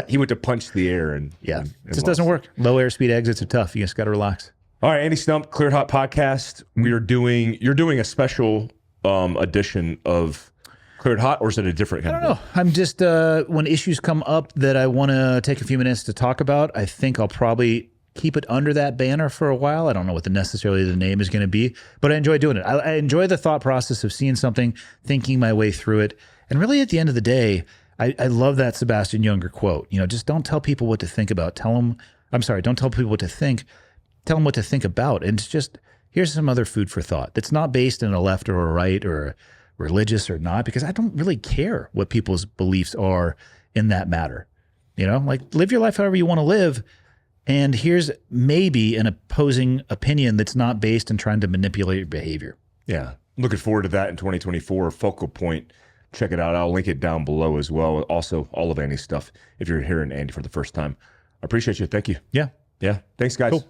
he went to punch the air and yeah, and it just doesn't work. Low airspeed exits are tough. You just got to relax. All right, Andy Stump, Cleared Hot Podcast. You're doing a special edition of Cleared Hot, or is it a different kind I don't know. I'm just, when issues come up that I want to take a few minutes to talk about, I think I'll probably keep it under that banner for a while. I don't know what necessarily the name is going to be, but I enjoy doing it. I enjoy the thought process of seeing something, thinking my way through it. And really at the end of the day, I love that Sebastian Junger quote, just don't tell people what to think about. Don't tell people what to think. Tell them what to think about. And it's just, here's some other food for thought that's not based in a left or a right or religious or not, because I don't really care what people's beliefs are in that matter. Live your life however you want to live. And here's maybe an opposing opinion that's not based in trying to manipulate your behavior. Yeah. Looking forward to that in 2024. Focal Point. Check it out. I'll link it down below as well. Also, all of Andy's stuff if you're hearing Andy for the first time. I appreciate you. Thank you. Yeah. Yeah. Thanks, guys. Cool.